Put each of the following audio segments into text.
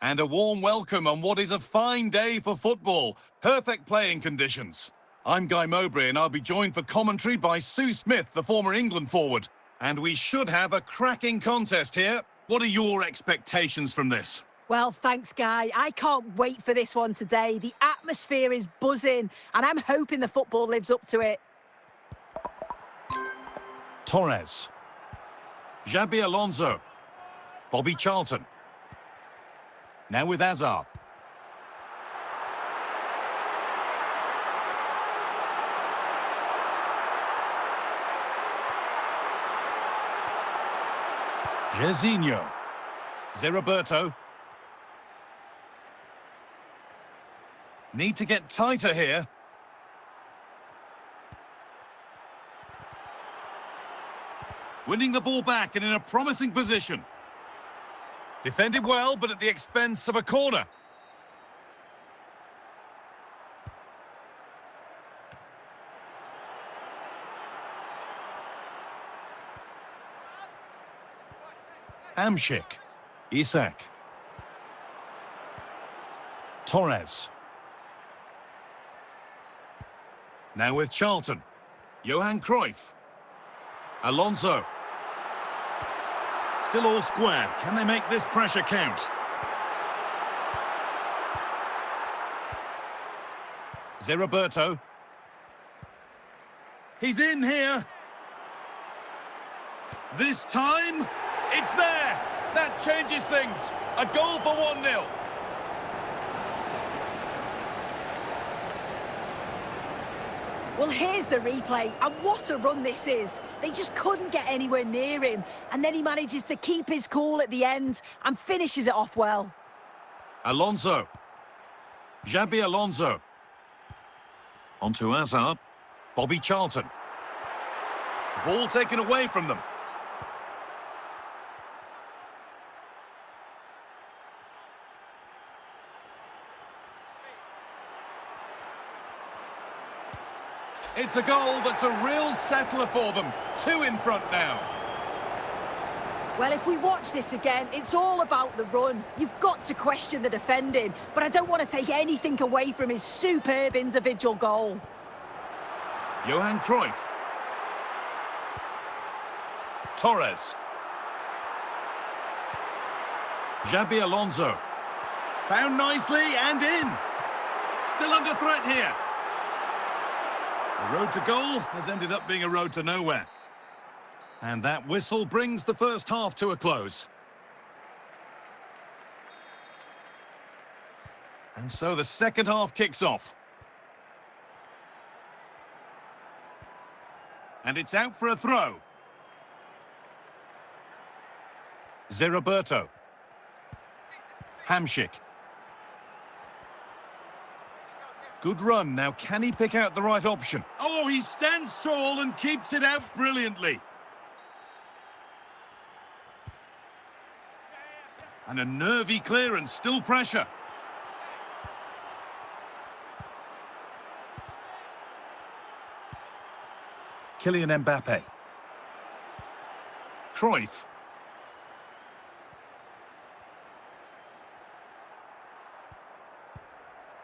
And a warm welcome on what is a fine day for football. Perfect playing conditions. I'm Guy Mowbray and I'll be joined for commentary by Sue Smith, the former England forward. And we should have a cracking contest here. What are your expectations from this? Well, thanks, Guy. I can't wait for this one today. The atmosphere is buzzing and I'm hoping the football lives up to it. Torres. Xabi Alonso. Bobby Charlton. Now with Hazard. Jairzinho. Zé Need to get tighter here. Winning the ball back and in a promising position. Defended well, but at the expense of a corner. Hamšík. Isak. Torres. Now with Charlton. Johan Cruyff. Alonso. Still all square. Can they make this pressure count? Zé. He's in here. This time, it's there. That changes things. A goal for 1-0. Well, here's the replay, and what a run this is. They just couldn't get anywhere near him, and then he manages to keep his cool at the end and finishes it off well. Alonso. Xabi Alonso. Onto Hazard. Bobby Charlton. Ball taken away from them. It's a goal that's a real settler for them. 2 in front now. Well, if we watch this again, it's all about the run. You've got to question the defending, but I don't want to take anything away from his superb individual goal. Johan Cruyff. Torres. Xabi Alonso. Found nicely and in. Still under threat here. The road to goal has ended up being a road to nowhere. And that whistle brings the first half to a close. And so the second half kicks off. And it's out for a throw. Zé. Hamšík. Good run. Now, can he pick out the right option? Oh, he stands tall and keeps it out brilliantly. And a nervy clearance, still pressure. Kylian Mbappe. Cruyff.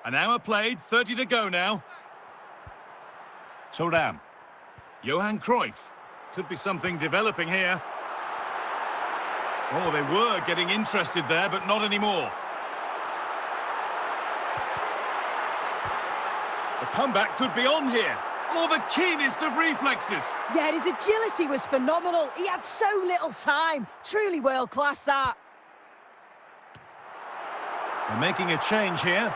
An hour played, 30 to go now. Thuram. Johan Cruyff. Could be something developing here. Oh, they were getting interested there, but not anymore. The comeback could be on here. Oh, the keenest of reflexes. Yeah, his agility was phenomenal. He had so little time. Truly world class, that. They're making a change here.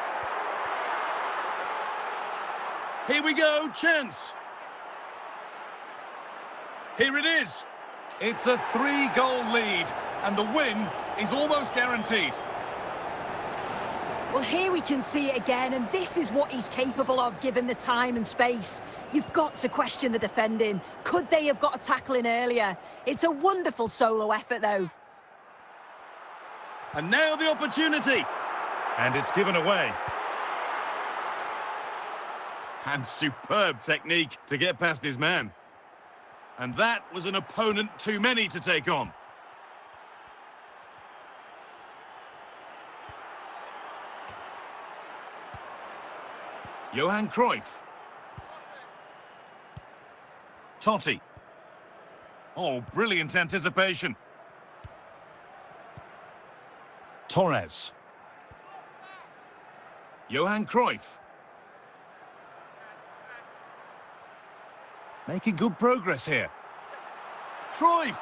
Here we go, chance. Here it is. It's a 3-goal lead, and the win is almost guaranteed. Well, here we can see it again, and this is what he's capable of given the time and space. You've got to question the defending. Could they have got a tackle in earlier? It's a wonderful solo effort, though. And now the opportunity. And it's given away. And superb technique to get past his man. And that was an opponent too many to take on. Johan Cruyff. Totti. Oh, brilliant anticipation. Torres. Johan Cruyff. Making good progress here. Cruyff!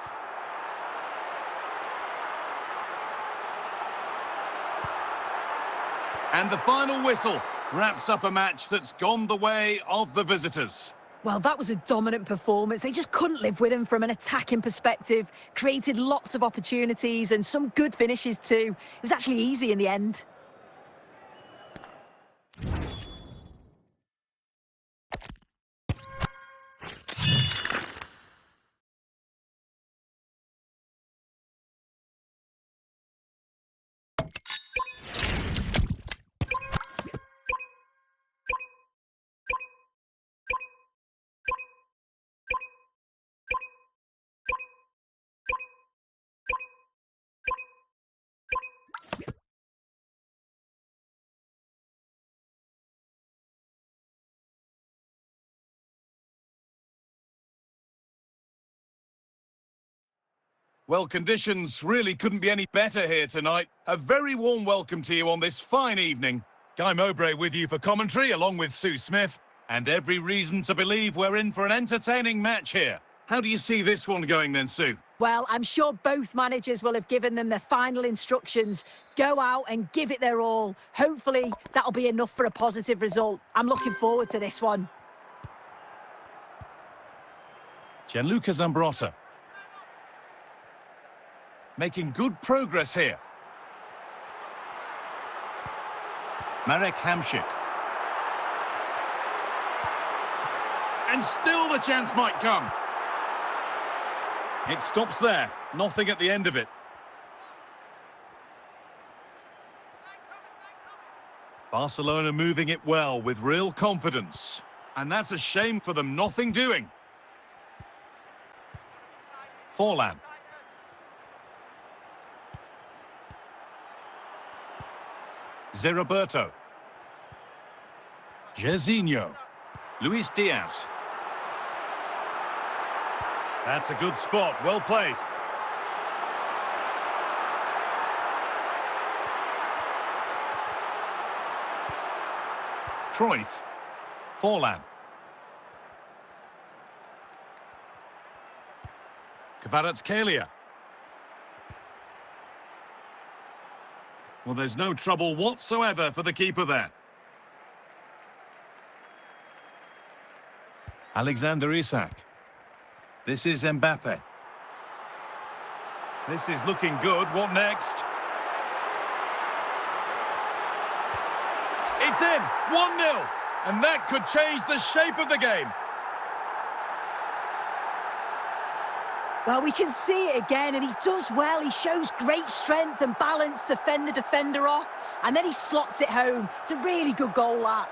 And the final whistle wraps up a match that's gone the way of the visitors. Well, that was a dominant performance. They just couldn't live with him from an attacking perspective. Created lots of opportunities and some good finishes too. It was actually easy in the end. Well, conditions really couldn't be any better here tonight. A very warm welcome to you on this fine evening. Guy Mowbray with you for commentary, along with Sue Smith. And every reason to believe we're in for an entertaining match here. How do you see this one going then, Sue? Well, I'm sure both managers will have given them their final instructions. Go out and give it their all. Hopefully, that'll be enough for a positive result. I'm looking forward to this one. Gianluca Zambrotta. Making good progress here. Marek Hamšík. And still the chance might come. It stops there. Nothing at the end of it. Barcelona moving it well with real confidence. And that's a shame for them. Nothing doing. Forlan. Zé Roberto. Jairzinho. Luis Diaz. That's a good spot. Well played. Cruyff. Forlan. Kvaratskhelia. Well, there's no trouble whatsoever for the keeper there. Alexander Isak. This is Mbappe. This is looking good. What next? It's in! 1-0! And that could change the shape of the game. Well, we can see it again, and he does well. He shows great strength and balance to fend the defender off, and then he slots it home. It's a really good goal, that.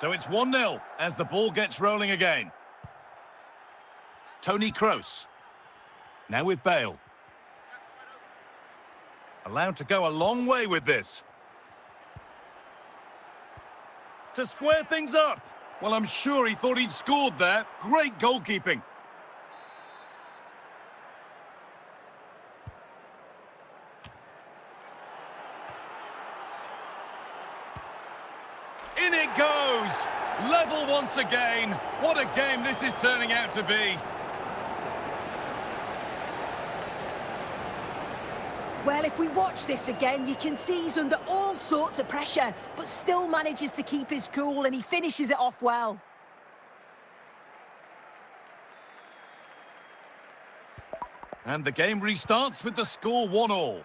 So it's 1-0 as the ball gets rolling again. Toni Kroos. Now with Bale. Allowed to go a long way with this. To square things up. Well, I'm sure he thought he'd scored there. Great goalkeeping. In it goes! Level once again. What a game this is turning out to be. Well, if we watch this again, you can see he's under all sorts of pressure, but still manages to keep his cool, and he finishes it off well. And the game restarts with the score 1-1.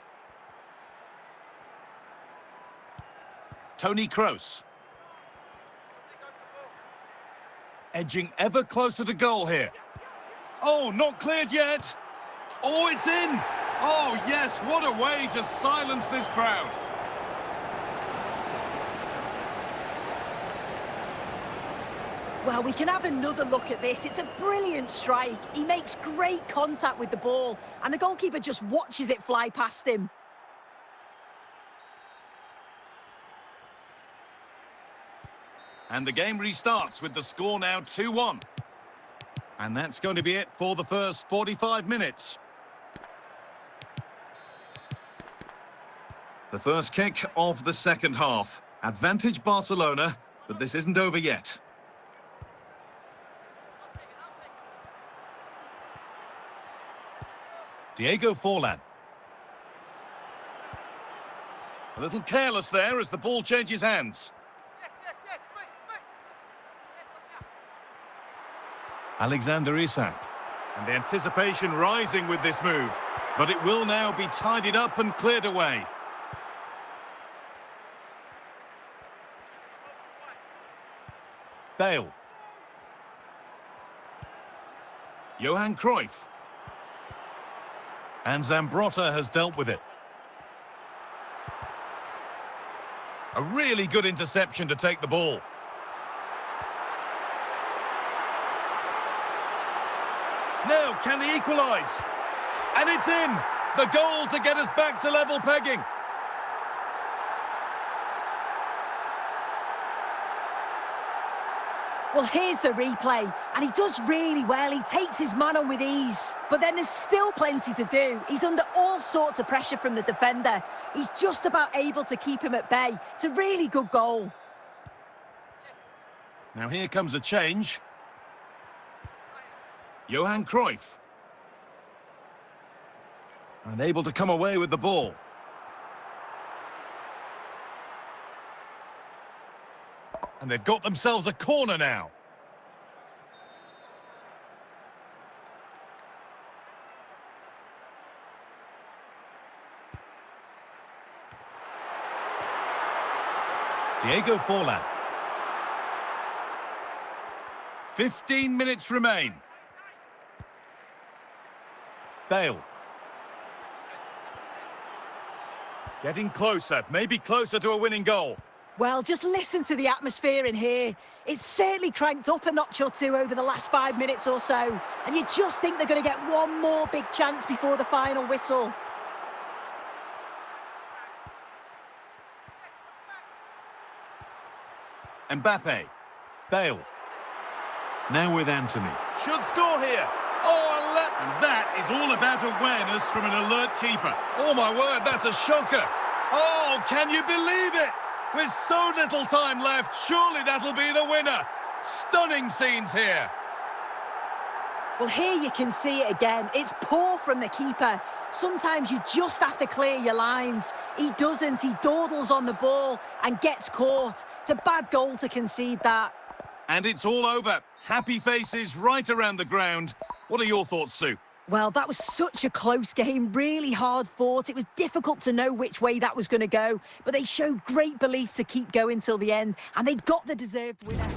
Toni Kroos. Edging ever closer to goal here. Oh, not cleared yet. Oh, it's in. Oh, yes, what a way to silence this crowd. Well, we can have another look at this. It's a brilliant strike. He makes great contact with the ball, and the goalkeeper just watches it fly past him. And the game restarts with the score now 2-1. And that's going to be it for the first 45 minutes. The first kick of the second half. Advantage Barcelona, but this isn't over yet. Diego Forlan. A little careless there as the ball changes hands. Alexander Isak. And the anticipation rising with this move. But it will now be tidied up and cleared away. Bale. Johan Cruyff. And Zambrotta has dealt with it. A really good interception to take the ball. Now, can he equalise? And it's in! The goal to get us back to level pegging. Well, here's the replay, and he does really well. He takes his man on with ease, but then there's still plenty to do. He's under all sorts of pressure from the defender. He's just about able to keep him at bay. It's a really good goal. Now here comes a change. Johan Cruyff. Unable to come away with the ball. And they've got themselves a corner now. Diego Forlan. 15 minutes remain. Bale. Getting closer, maybe closer to a winning goal. Well, just listen to the atmosphere in here. It's certainly cranked up a notch or two over the last 5 minutes or so. And you just think they're going to get one more big chance before the final whistle. Mbappe. Bale. Now with Anthony. Should score here. Oh, and that is all about awareness from an alert keeper. Oh, my word, that's a shocker. Oh, can you believe it? With so little time left, surely that'll be the winner. Stunning scenes here. Well, here you can see it again. It's poor from the keeper. Sometimes you just have to clear your lines. He doesn't. He dawdles on the ball and gets caught. It's a bad goal to concede that. And it's all over. Happy faces right around the ground. What are your thoughts, Sue? Well, that was such a close game, really hard fought. It was difficult to know which way that was going to go, but they showed great belief to keep going till the end, and they got the deserved winner.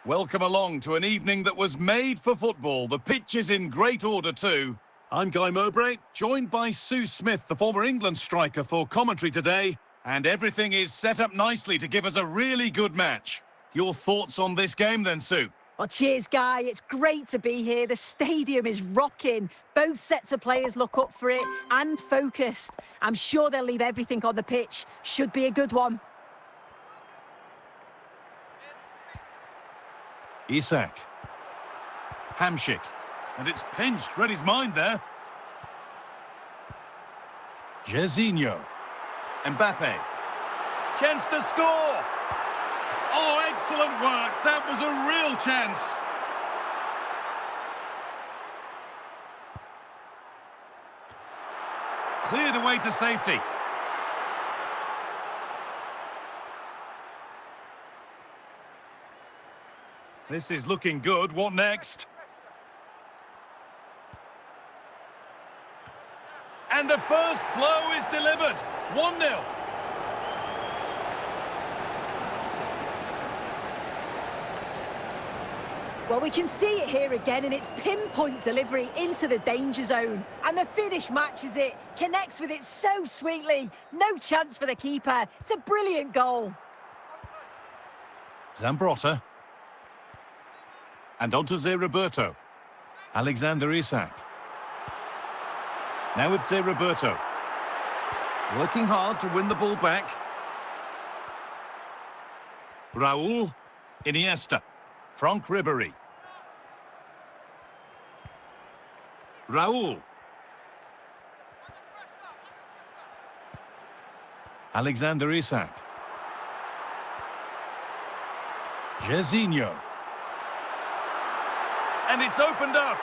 Welcome along to an evening that was made for football. The pitch is in great order too. I'm Guy Mowbray, joined by Sue Smith, the former England striker, for commentary today. And everything is set up nicely to give us a really good match. Your thoughts on this game then, Sue? Well, cheers, Guy. It's great to be here. The stadium is rocking. Both sets of players look up for it and focused. I'm sure they'll leave everything on the pitch. Should be a good one. Isak. Hamšík. And it's pinched. Read his mind there. Jairzinho. Mbappe. Chance to score. Oh, excellent work. That was a real chance. Cleared away to safety. This is looking good. What next? And the first blow is delivered. 1-0. Well, we can see it here again, and it's pinpoint delivery into the danger zone. And the finish matches it, connects with it so sweetly. No chance for the keeper. It's a brilliant goal. Zambrotta. And on to Zé Roberto. Alexander Isak. Now it's Zé Roberto. Working hard to win the ball back. Raúl. Iniesta. Franck Ribéry. Raúl. Alexander Isak. Jairzinho. And it's opened up.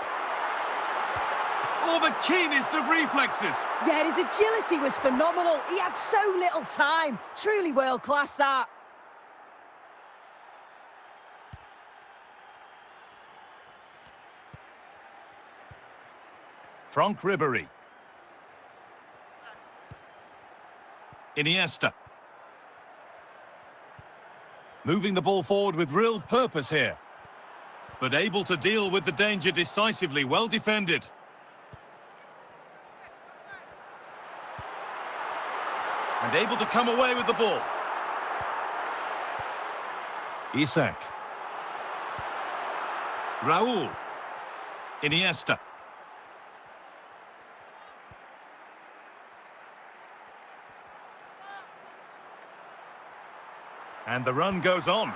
Oh, the keenest of reflexes. Yeah, his agility was phenomenal. He had so little time. Truly world class, that. Franck Ribéry. Iniesta. Moving the ball forward with real purpose here. But able to deal with the danger decisively. Well defended. And able to come away with the ball. Isak. Raúl. Iniesta. And the run goes on.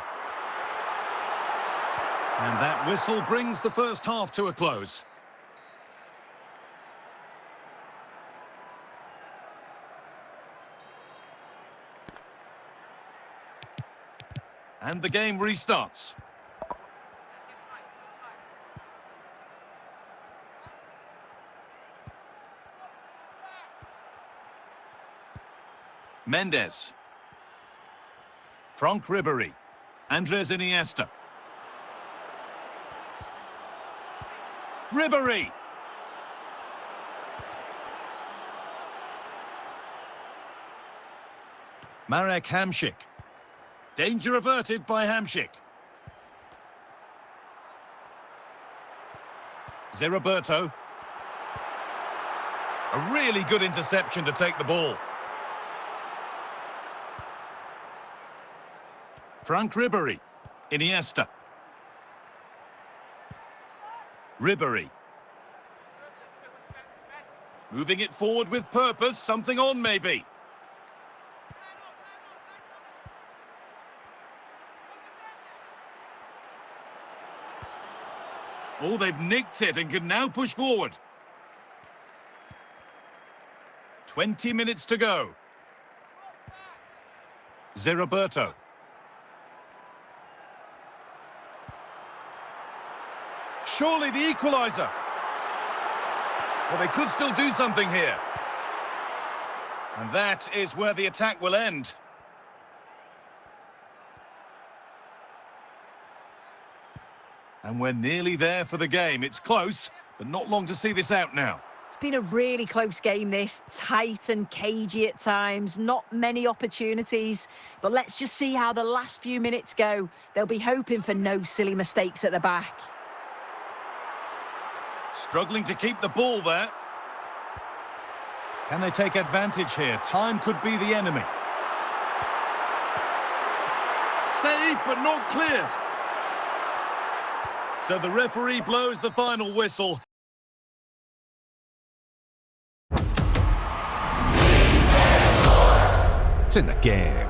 And that whistle brings the first half to a close. And the game restarts. Mendes. Franck Ribéry. Andrés Iniesta. Ribéry. Marek Hamšík. Danger averted by Hamšík. Zé Roberto. A really good interception to take the ball. Franck Ribéry. Iniesta. Ribéry. Moving it forward with purpose. Something on, maybe. Oh, they've nicked it and can now push forward. 20 minutes to go. Zé Roberto. Surely the equaliser. Well, they could still do something here. And that is where the attack will end. And we're nearly there for the game. It's close, but not long to see this out now. It's been a really close game, this. Tight and cagey at times. Not many opportunities. But let's just see how the last few minutes go. They'll be hoping for no silly mistakes at the back. Struggling to keep the ball there. Can they take advantage here? Time could be the enemy. Saved, but not cleared. So the referee blows the final whistle. It's in the game.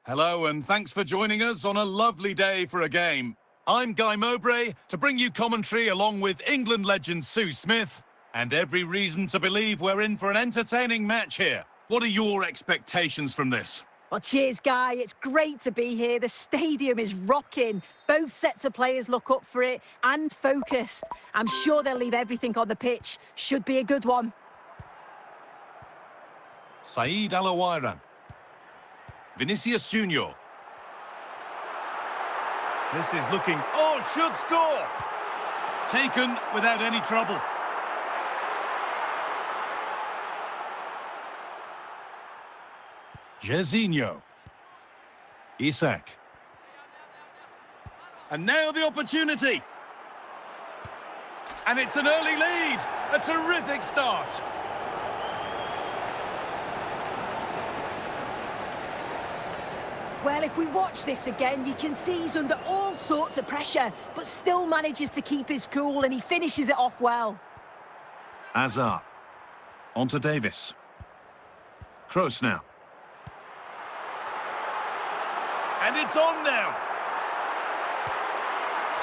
Hello and thanks for joining us on a lovely day for a game. I'm Guy Mowbray to bring you commentary along with England legend Sue Smith, and every reason to believe we're in for an entertaining match here. What are your expectations from this? Well, cheers, Guy. It's great to be here. The stadium is rocking. Both sets of players look up for it and focused. I'm sure they'll leave everything on the pitch. Should be a good one. Saeed Alawairan. Vinicius Junior. This is looking... Oh, should score! Taken without any trouble. Jairzinho. Isak. And now the opportunity. And it's an early lead. A terrific start. Well, if we watch this again, you can see he's under all sorts of pressure, but still manages to keep his cool, and he finishes it off well. Hazard. On to Davis. Kroos now. And it's on now.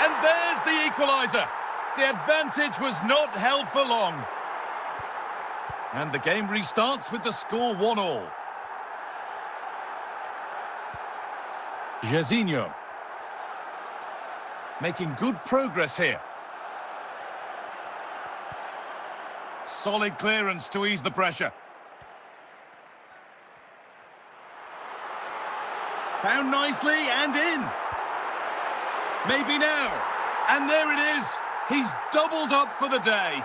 And there's the equaliser. The advantage was not held for long. And the game restarts with the score 1-1. Jairzinho. Making good progress here. Solid clearance to ease the pressure. Found nicely and in. Maybe now. And there it is. He's doubled up for the day.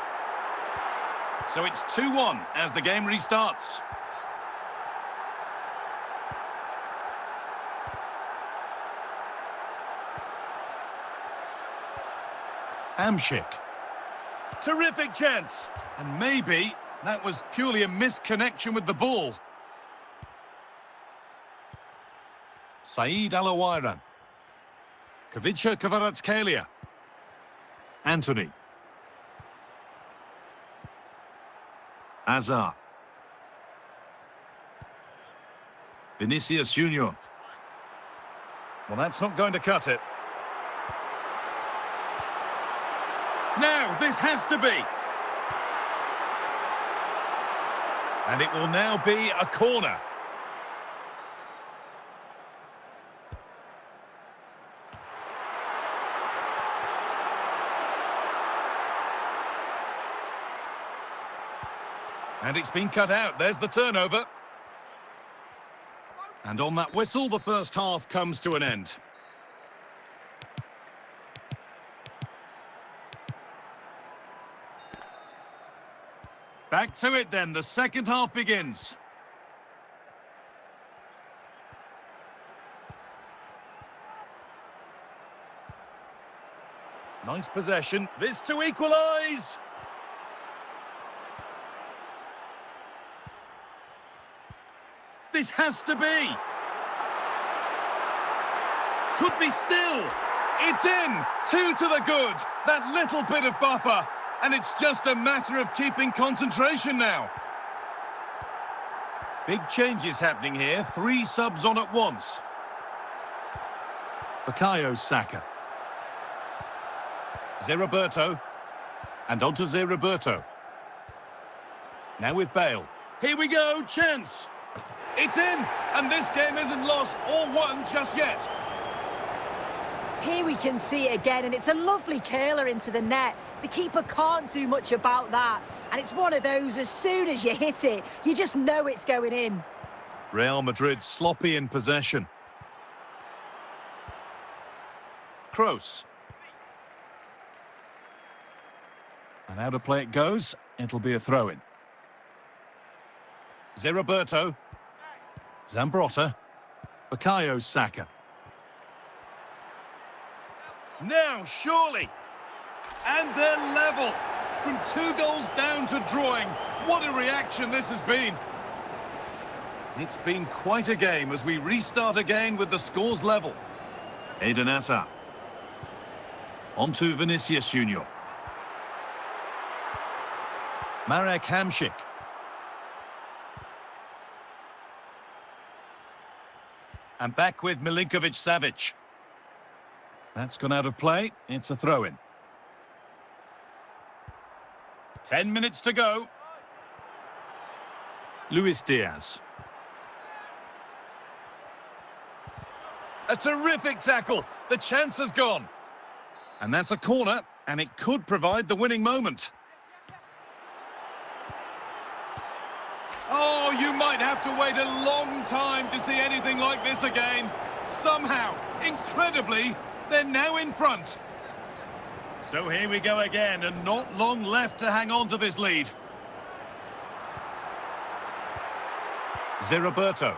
So it's 2-1 as the game restarts. Hamšík. Terrific chance. And maybe that was purely a misconnection with the ball. Saeed Alawairan. Khvicha Kvaratskhelia. Anthony. Hazard. Vinicius Junior. Well, that's not going to cut it. Now, this has to be. And it will now be a corner. And it's been cut out. There's the turnover. And on that whistle, the first half comes to an end. Back to it then. The second half begins. Nice possession. This to equalise. This has to be. Could be still. It's in. 2 to the good. That little bit of buffer. And it's just a matter of keeping concentration now. Big changes happening here. 3 subs on at once. Bukayo Saka. Zé Roberto. And on to Zé Roberto. Now with Bale. Here we go. Chance. It's in. And this game isn't lost or won just yet. Here we can see it again, and it's a lovely curler into the net. The keeper can't do much about that. And it's one of those, as soon as you hit it, you just know it's going in. Real Madrid sloppy in possession. Kroos. And out of play it goes. It'll be a throw-in. Zé Roberto. Zambrotta. Bukayo Saka. Now, surely. And they're level. From 2 goals down to drawing. What a reaction this has been. It's been quite a game as we restart again with the scores level. Eden Hazard. On to Vinicius Junior. Marek Hamšík. And back with Milinkovic-Savic. That's gone out of play. It's a throw-in. 10 minutes to go. Luis Diaz. A terrific tackle. The chance has gone. And that's a corner, and it could provide the winning moment. Oh, you might have to wait a long time to see anything like this again. Somehow, incredibly, they're now in front. So here we go again, and not long left to hang on to this lead. Zé Roberto.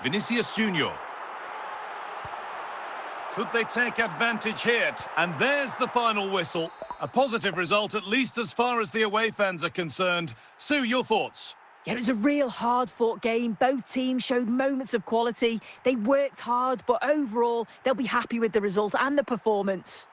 Vinicius Junior. Could they take advantage here? And there's the final whistle. A positive result, at least as far as the away fans are concerned. Sue, your thoughts? Yeah, it was a real hard-fought game. Both teams showed moments of quality. They worked hard, but overall, they'll be happy with the result and the performance.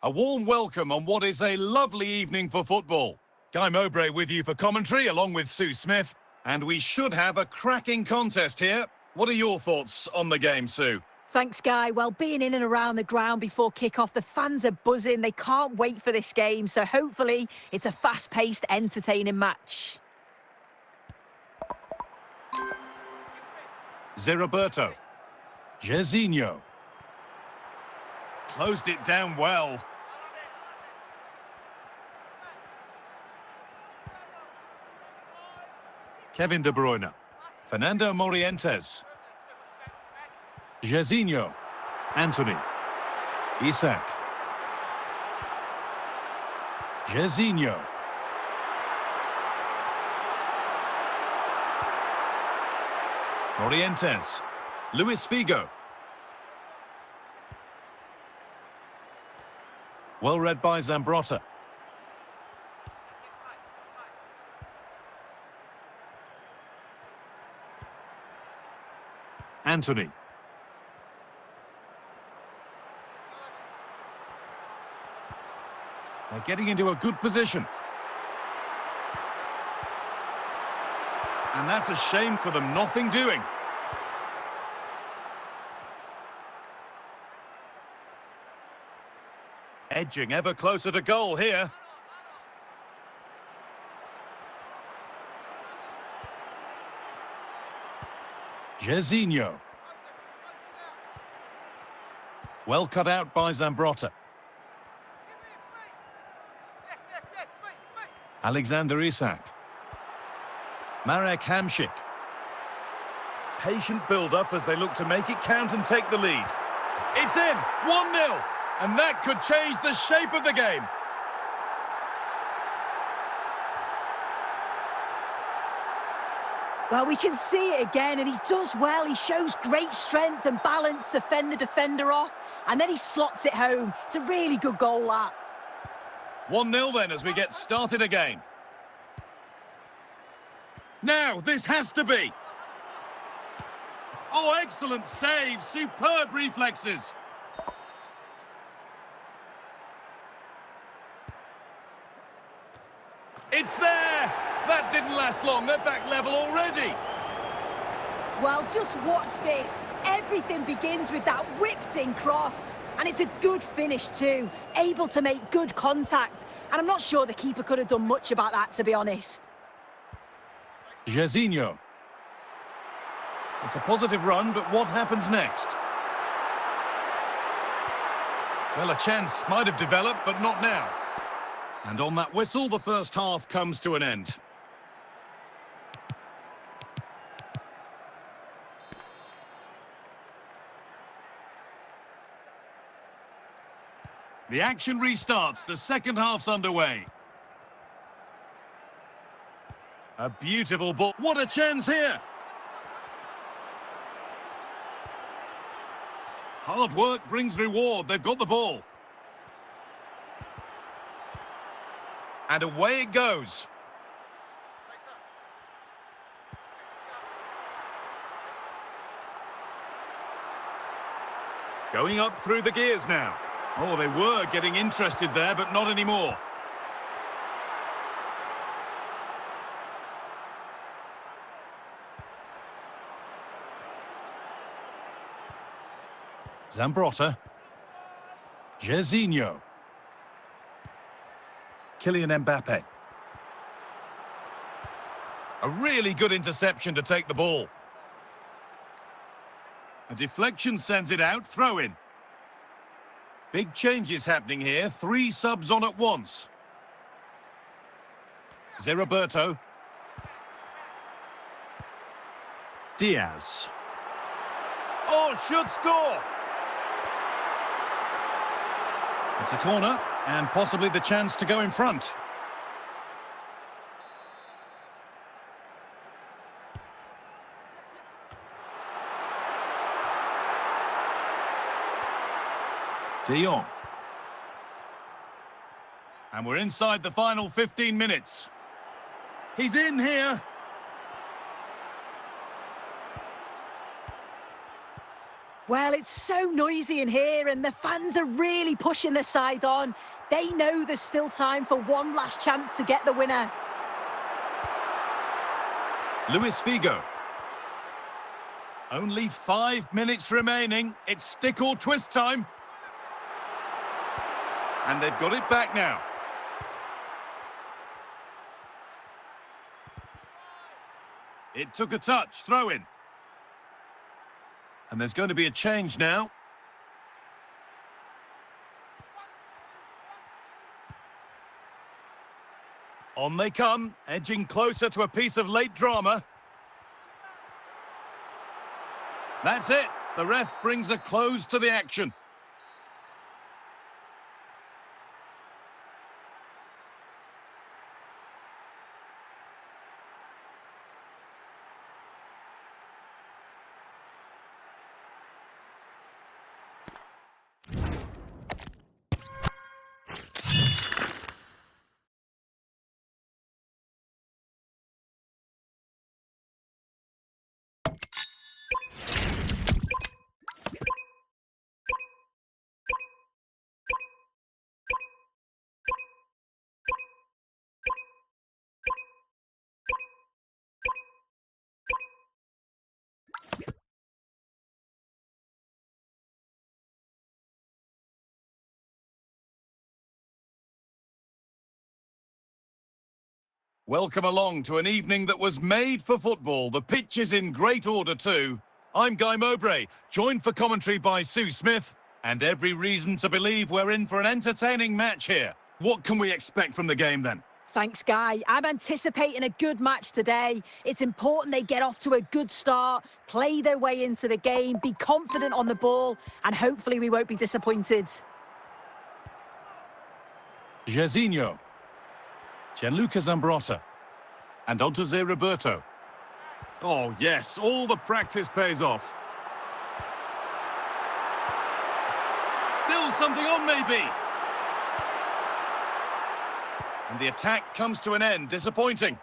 A warm welcome on what is a lovely evening for football. Guy Mowbray with you for commentary, along with Sue Smith. And we should have a cracking contest here. What are your thoughts on the game, Sue? Thanks, Guy. Well, being in and around the ground before kick-off, the fans are buzzing. They can't wait for this game. So hopefully it's a fast-paced, entertaining match. Zé Roberto. Jairzinho. Closed it down well. Kevin De Bruyne. Fernando Morientes. Jairzinho. Anthony. Isak. Jairzinho. Morientes. Luis Figo. Well read by Zambrotta. Anthony. They're getting into a good position. And that's a shame for them, nothing doing. Edging ever closer to goal here. Jairzinho. Well cut out by Zambrotta. Alexander Isak. Marek Hamšík. Patient build-up as they look to make it count and take the lead. It's in! 1-0! And that could change the shape of the game. Well, we can see it again, and he does well. He shows great strength and balance to fend the defender off, and then he slots it home. It's a really good goal, that. 1-0 then as we get started again. Now, this has to be. Oh, excellent save. Superb reflexes. It's there. That didn't last long. They're back level already. Well, just watch this. Everything begins with that whipped-in cross. And it's a good finish too. Able to make good contact. And I'm not sure the keeper could have done much about that, to be honest. Jairzinho. It's a positive run, but what happens next? Well, a chance might have developed, but not now. And on that whistle, the first half comes to an end. The action restarts. The second half's underway. A beautiful ball. What a chance here! Hard work brings reward. They've got the ball. And away it goes. Going up through the gears now. Oh, they were getting interested there, but not anymore. Zambrotta. Jairzinho. Kylian Mbappe. A really good interception to take the ball. A deflection sends it out, throw in. Big changes happening here, 3 subs on at once. Zé Roberto. Diaz. Oh, should score! It's a corner, and possibly the chance to go in front. De Jong. And we're inside the final 15 minutes. He's in here. Well, it's so noisy in here and the fans are really pushing the side on. They know there's still time for one last chance to get the winner. Luis Figo. Only 5 minutes remaining. It's stick or twist time. And they've got it back now. It took a touch, throw in. And there's going to be a change now. On they come, edging closer to a piece of late drama. That's it. The ref brings a close to the action. Welcome along to an evening that was made for football. The pitch is in great order too. I'm Guy Mowbray, joined for commentary by Sue Smith, and every reason to believe we're in for an entertaining match here. What can we expect from the game then? Thanks, Guy. I'm anticipating a good match today. It's important they get off to a good start, play their way into the game, be confident on the ball, and hopefully we won't be disappointed. Jairzinho. Gianluca Zambrotta. And onto Zé Roberto. Oh, yes, all the practice pays off. Still something on, maybe. And the attack comes to an end. Disappointing.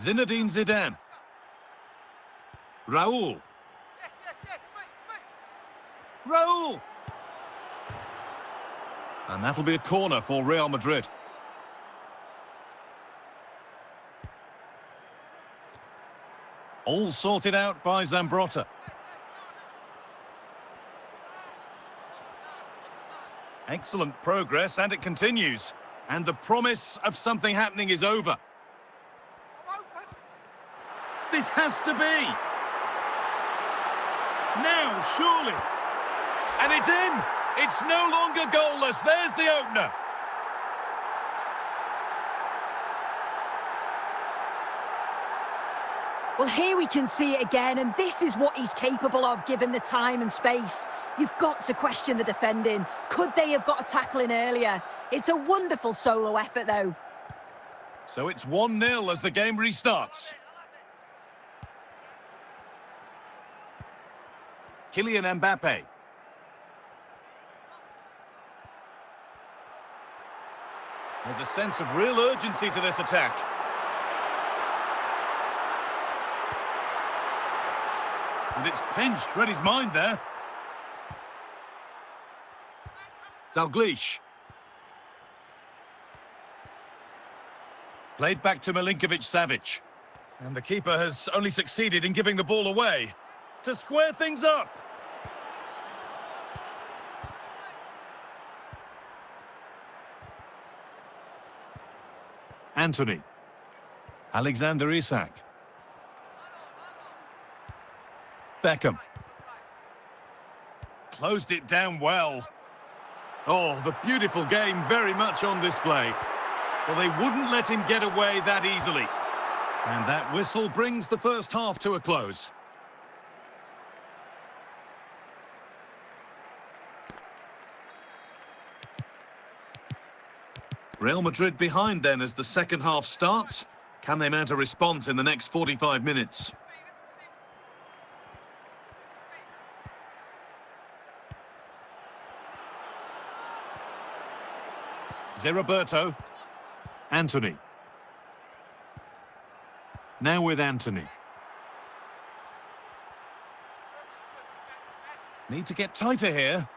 Zinedine Zidane. Raul. Raul! And that'll be a corner for Real Madrid. All sorted out by Zambrotta. Excellent progress, and it continues. And the promise of something happening is over. This has to be. Now, surely. And it's in. It's no longer goalless. There's the opener. Well, here we can see it again, and this is what he's capable of, given the time and space. You've got to question the defending. Could they have got a tackle in earlier? It's a wonderful solo effort, though. So it's 1-0 as the game restarts. Kylian Mbappe. There's a sense of real urgency to this attack. And it's pinched, read his mind there. Dalglish. Played back to Milinkovic-Savic. And the keeper has only succeeded in giving the ball away to square things up. Antony. Alexander Isak. Beckham. Closed it down well. Oh, the beautiful game very much on display. Well, they wouldn't let him get away that easily. And that whistle brings the first half to a close. Real Madrid behind then as the second half starts. Can they mount a response in the next 45 minutes? Roberto. Antony. Now with Antony. Need to get tighter here.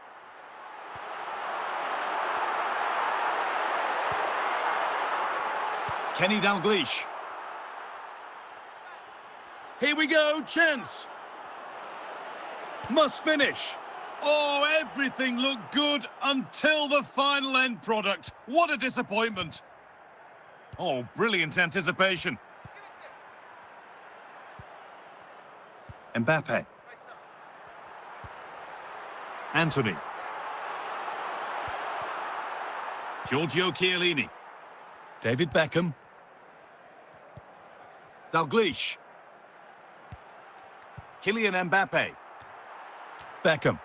Kenny Dalglish. Here we go, chance. Must finish. Oh, everything looked good until the final end product. What a disappointment. Oh, brilliant anticipation. Mbappe. Antony. Giorgio Chiellini. David Beckham. Dalglish. Kylian Mbappe. Beckham.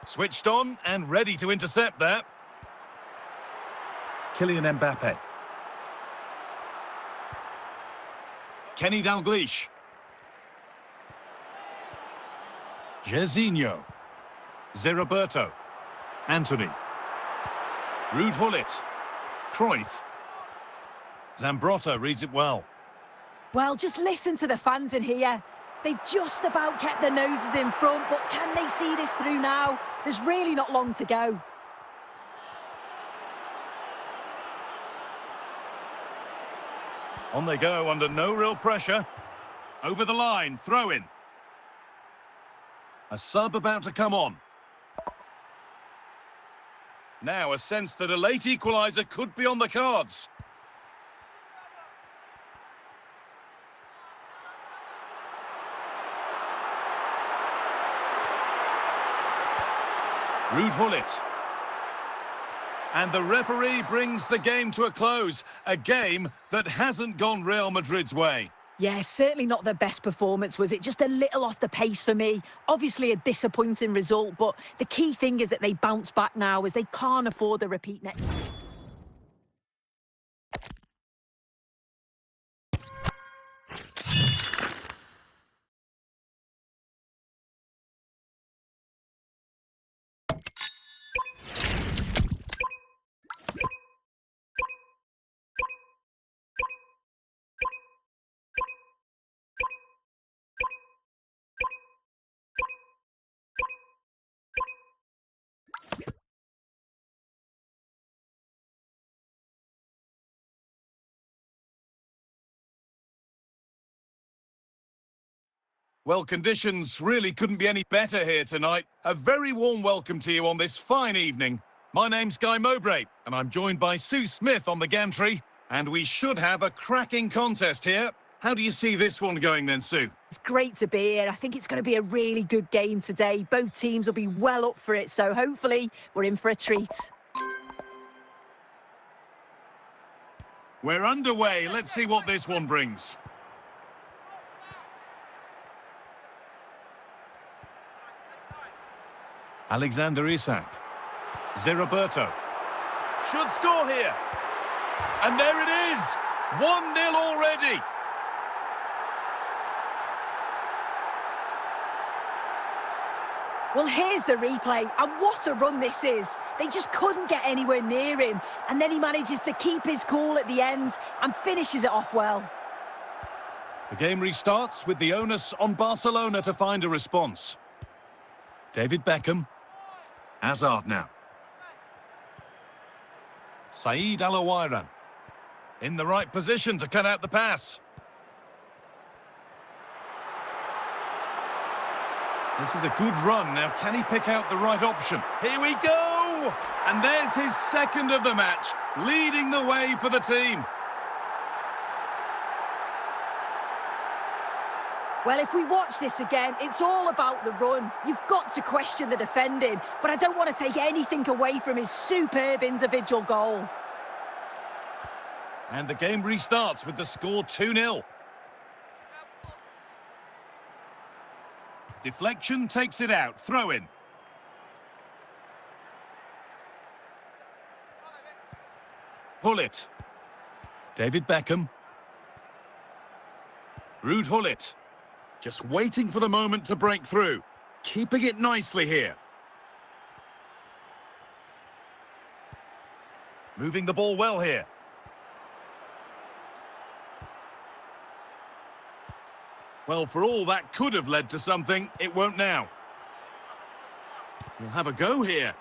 Switched on and ready to intercept that. Kylian Mbappe. Kenny Dalglish. Jairzinho. Roberto. Antony. Ruud Gullit. Cruyff. Zambrotta reads it well. Well, just listen to the fans in here. They've just about kept their noses in front, but can they see this through now? There's really not long to go. On they go under no real pressure. Over the line, throw in. A sub about to come on. Now a sense that a late equaliser could be on the cards. Ruud Gullit. And the referee brings the game to a close. A game that hasn't gone Real Madrid's way. Yeah, certainly not their best performance, was it? Just a little off the pace for me. Obviously a disappointing result, but the key thing is that they bounce back now as they can't afford a repeat next. Well, conditions really couldn't be any better here tonight. A very warm welcome to you on this fine evening. My name's Guy Mowbray, and I'm joined by Sue Smith on the gantry, and we should have a cracking contest here. How do you see this one going then, Sue? It's great to be here. I think it's going to be a really good game today. Both teams will be well up for it, so hopefully we're in for a treat. We're underway. Let's see what this one brings. Alexander Isak. Zé-Roberto. Should score here. And there it is. 1-0 already. Well, here's the replay, and what a run this is. They just couldn't get anywhere near him, and then he manages to keep his cool at the end and finishes it off well. The game restarts with the onus on Barcelona to find a response. David Beckham. Hazard now. Saïd Alawairan. In the right position to cut out the pass. This is a good run. Now, can he pick out the right option? Here we go! And there's his second of the match, leading the way for the team. Well, if we watch this again, it's all about the run. You've got to question the defending, but I don't want to take anything away from his superb individual goal. And the game restarts with the score 2-0. Deflection takes it out. Throw in. Hullet. David Beckham. Ruud Hullet. Just waiting for the moment to break through. Keeping it nicely here. Moving the ball well here. Well, for all that could have led to something, it won't now. We'll have a go here.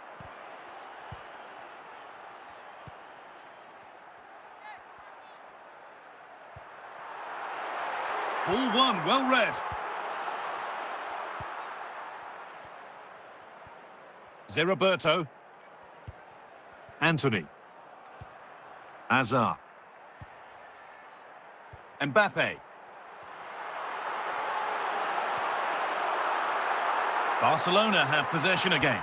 Ball one, well read. Zé-Roberto. Anthony. Hazard. Mbappe. Barcelona have possession again.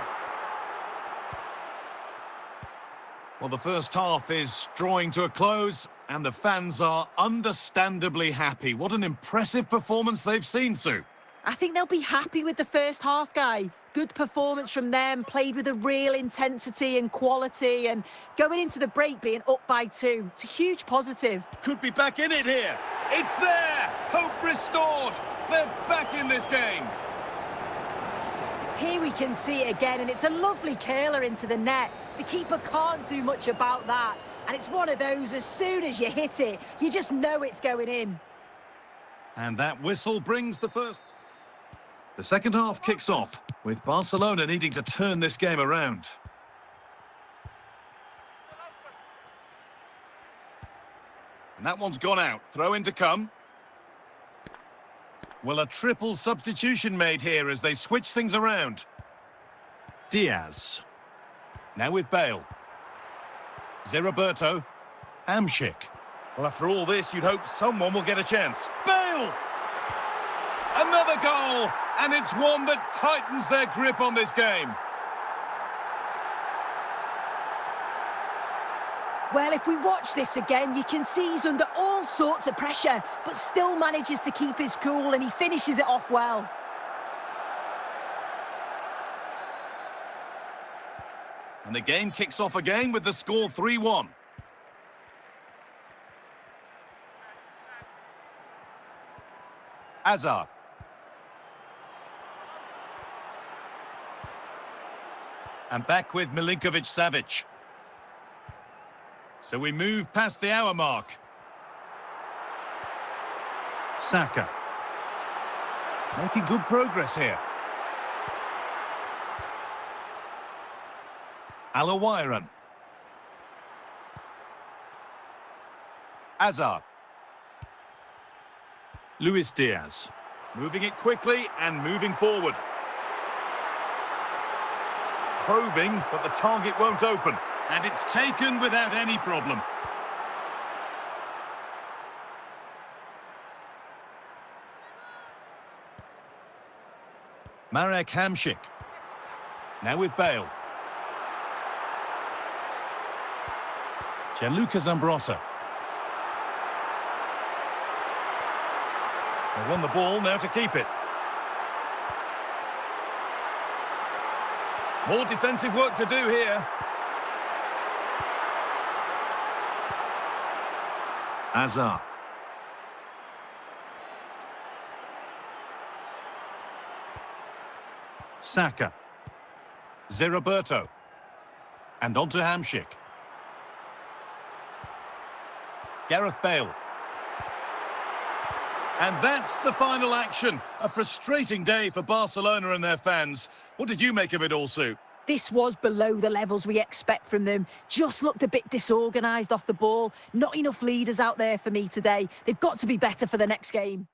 Well, the first half is drawing to a close, and the fans are understandably happy. What an impressive performance they've seen, Sue. I think they'll be happy with the first half, Guy. Good performance from them, played with a real intensity and quality, and going into the break being up by 2. It's a huge positive. Could be back in it here. It's there! Hope restored! They're back in this game. Here we can see it again, and it's a lovely curler into the net. The keeper can't do much about that. And it's one of those, as soon as you hit it, you just know it's going in. And that whistle brings the first. The second half kicks off, with Barcelona needing to turn this game around. And that one's gone out. Throw in to come. Well, a triple substitution made here as they switch things around. Diaz. Now with Bale. Zé-Roberto. Hamšík. Well, after all this, you'd hope someone will get a chance. Bale! Another goal! And it's one that tightens their grip on this game. Well, if we watch this again, you can see he's under all sorts of pressure, but still manages to keep his cool, and he finishes it off well. And the game kicks off again with the score 3-1. Hazard. And back with Milinković-Savić. So we move past the hour mark. Saka. Making good progress here. Alawairan. Hazard. Luis Diaz. Moving it quickly and moving forward. Probing, but the target won't open. And it's taken without any problem. Marek Hamšík. Now with Bale. Gianluca Zambrotta. They won the ball, now to keep it. More defensive work to do here. Hazard. Saka. Zé-Roberto. And on to Hamšík. Gareth Bale. And that's the final action. A frustrating day for Barcelona and their fans. What did you make of it all, Sue? This was below the levels we expect from them. Just looked a bit disorganised off the ball. Not enough leaders out there for me today. They've got to be better for the next game.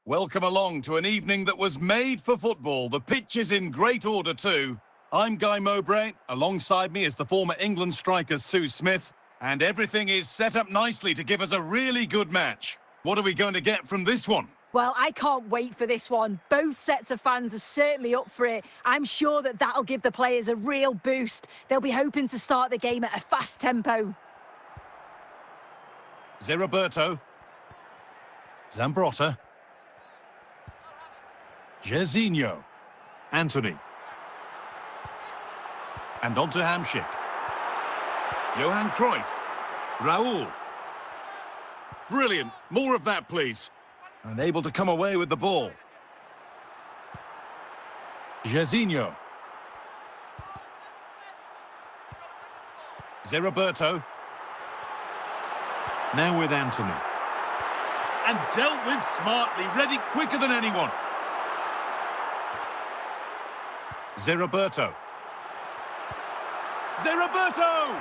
Welcome along to an evening that was made for football. The pitch is in great order too. I'm Guy Mowbray. Alongside me is the former England striker Sue Smith. And everything is set up nicely to give us a really good match. What are we going to get from this one? Well, I can't wait for this one. Both sets of fans are certainly up for it. I'm sure that that'll give the players a real boost. They'll be hoping to start the game at a fast tempo. Zé-Roberto. Zambrotta. Jairzinho. Antony. And on to Hamšík. Johan Cruyff. Raúl. Brilliant. More of that, please. And able to come away with the ball. Jairzinho. Zé-Roberto. Now with Antony. And dealt with smartly, ready quicker than anyone. Zé-Roberto. Zé-Roberto!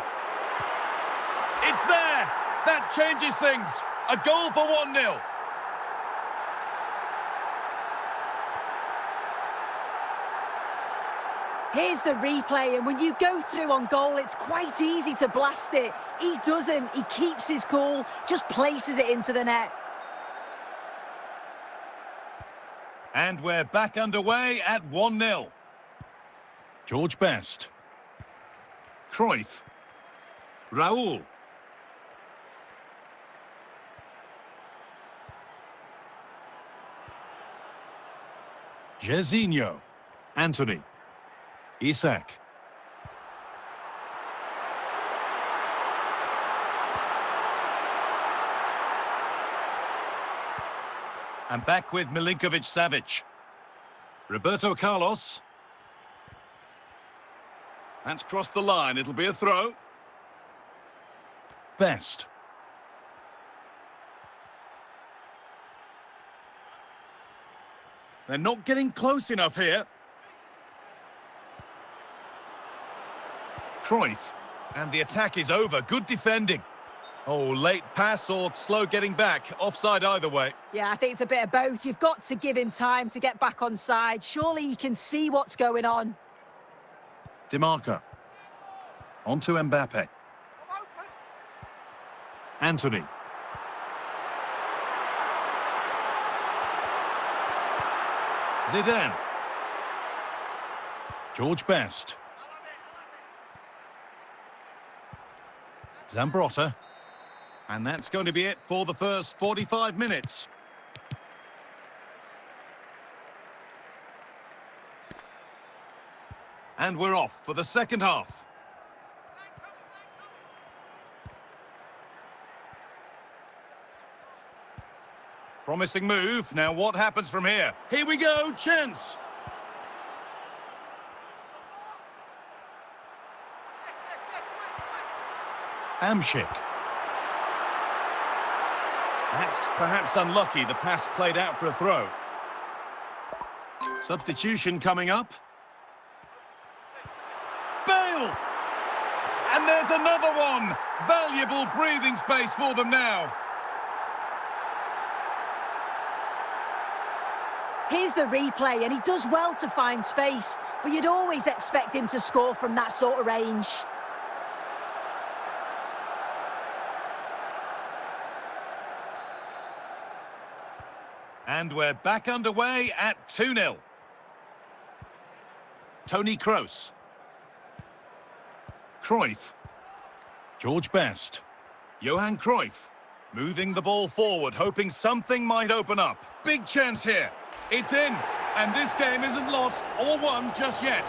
It's there! That changes things. A goal for 1-0. Here's the replay, and when you go through on goal, it's quite easy to blast it. He doesn't. He keeps his cool, just places it into the net. And we're back underway at 1-0. George Best. Cruyff. Raúl. Jairzinho. Antony. Isak. And back with Milinkovic-Savic. Roberto Carlos. That's crossed the line. It'll be a throw. Best. They're not getting close enough here. Cruyff. And the attack is over. Good defending. Oh, late pass or slow getting back. Offside either way. Yeah, I think it's a bit of both. You've got to give him time to get back on side. Surely he can see what's going on. Di Marco. On to Mbappe. Anthony. Zidane. George Best. Zambrotta. And that's going to be it for the first 45 minutes. And we're off for the second half. Promising move. Now what happens from here? Here we go, chance. Hamšík. That's perhaps unlucky. The pass played out for a throw. Substitution coming up. Bale! And there's another one! Valuable breathing space for them now. Here's the replay, and he does well to find space, but you'd always expect him to score from that sort of range. And we're back underway at 2-0. Toni Kroos. Cruyff. George Best. Johan Cruyff. Moving the ball forward, hoping something might open up. Big chance here. It's in. And this game isn't lost or won just yet.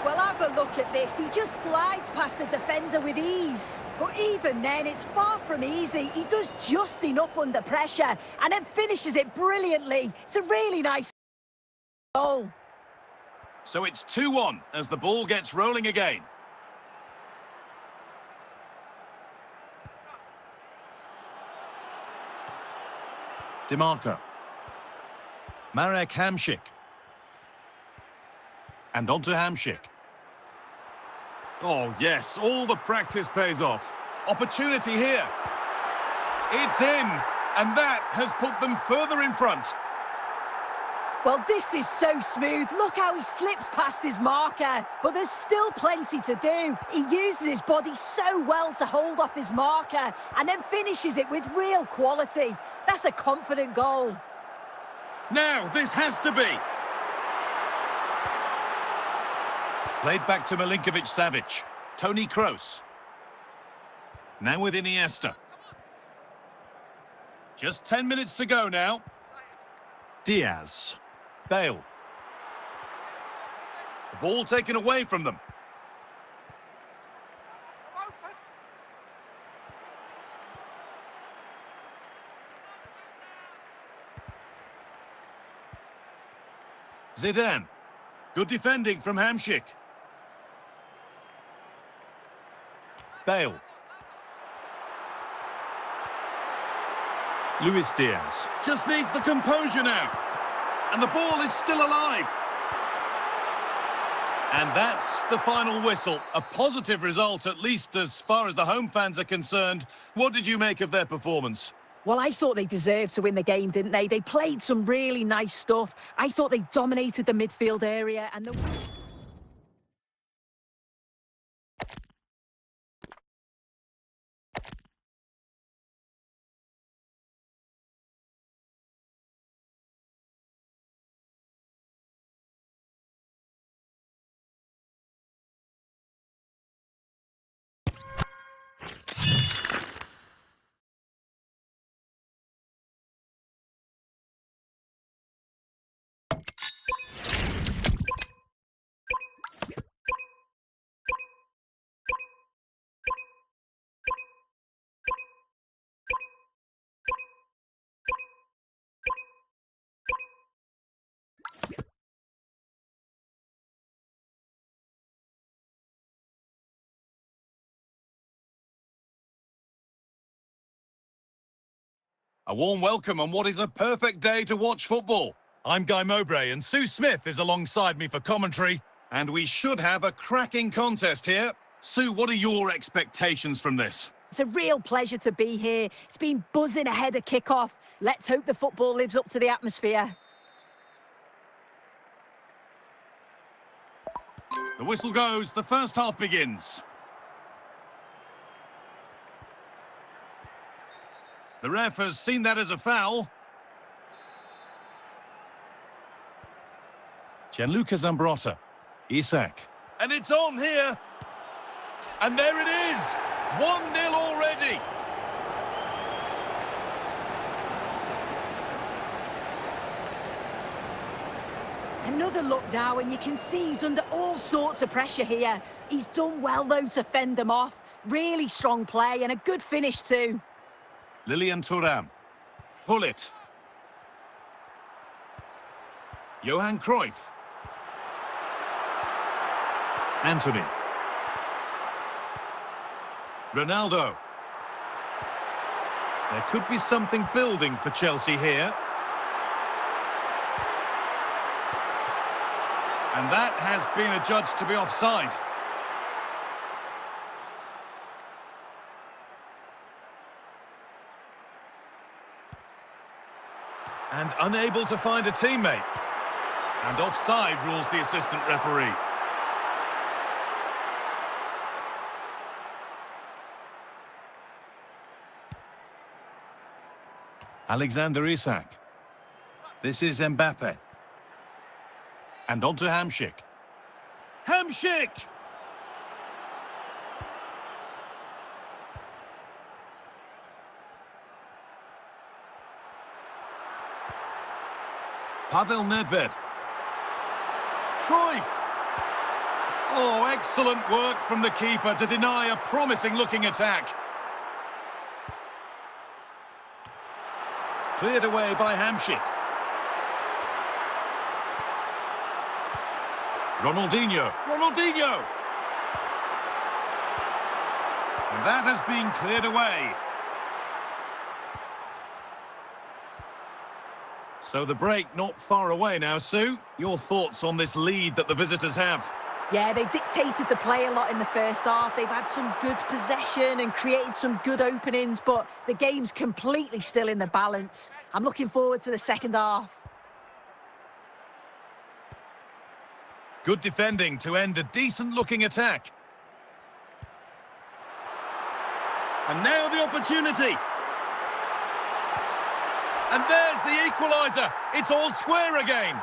Well, have a look at this. He just glides past the defender with ease. But even then, it's far from easy. He does just enough under pressure and then finishes it brilliantly. It's a really nice goal. So it's 2-1 as the ball gets rolling again. DiMarco. Marek Hamšík. And on to Hamšík. Oh, yes, all the practice pays off. Opportunity here. It's in, and that has put them further in front. Well, this is so smooth. Look how he slips past his marker. But there's still plenty to do. He uses his body so well to hold off his marker and then finishes it with real quality. That's a confident goal. Now, this has to be. Played back to Milinkovic-Savic. Toni Kroos. Now with Iniesta. Just 10 minutes to go now. Diaz. Bale. The ball taken away from them. Zidane. Good defending from Hamšík. Bale. Luis Diaz. Just needs the composure now. And the ball is still alive. And that's the final whistle. A positive result, at least as far as the home fans are concerned. What did you make of their performance? Well, I thought they deserved to win the game, didn't they? They played some really nice stuff. I thought they dominated the midfield area and the... A warm welcome on what is a perfect day to watch football. I'm Guy Mowbray and Sue Smith is alongside me for commentary. And we should have a cracking contest here. Sue, what are your expectations from this? It's a real pleasure to be here. It's been buzzing ahead of kick-off. Let's hope the football lives up to the atmosphere. The whistle goes, the first half begins. The ref has seen that as a foul. Gianluca Zambrotta. Isak. And it's on here. And there it is. 1-0 already. Another look now, and you can see he's under all sorts of pressure here. He's done well, though, to fend them off. Really strong play and a good finish, too. Lilian Thuram. Gullit. Johan Cruyff. Antony. Ronaldo. There could be something building for Chelsea here. And that has been adjudged to be offside. And unable to find a teammate. And offside rules the assistant referee. Alexander Isak. This is Mbappe. And on to Hamšík. Hamšík! Pavel Nedved. Cruyff! Oh, excellent work from the keeper to deny a promising-looking attack. Cleared away by Hamšík. Ronaldinho. Ronaldinho! And that has been cleared away. So the break not far away now, Sue. Your thoughts on this lead that the visitors have? Yeah, they've dictated the play a lot in the first half. They've had some good possession and created some good openings, but the game's completely still in the balance. I'm looking forward to the second half. Good defending to end a decent-looking attack. And now the opportunity. And there's the equaliser. It's all square again.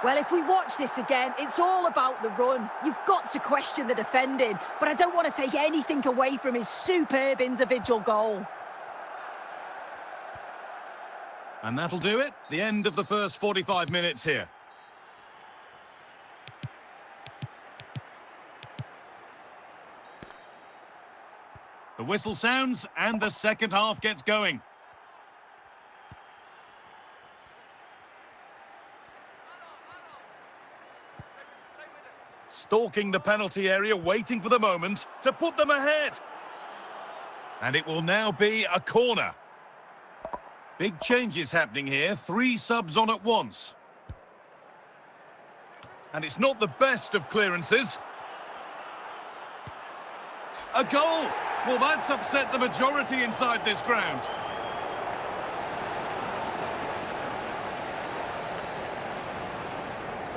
Well, if we watch this again, it's all about the run. You've got to question the defending, but I don't want to take anything away from his superb individual goal. And that'll do it. The end of the first 45 minutes here. The whistle sounds and the second half gets going. Stalking the penalty area, waiting for the moment to put them ahead. And it will now be a corner. Big changes happening here. 3 subs on at once. And it's not the best of clearances. A goal! Well, that's upset the majority inside this ground.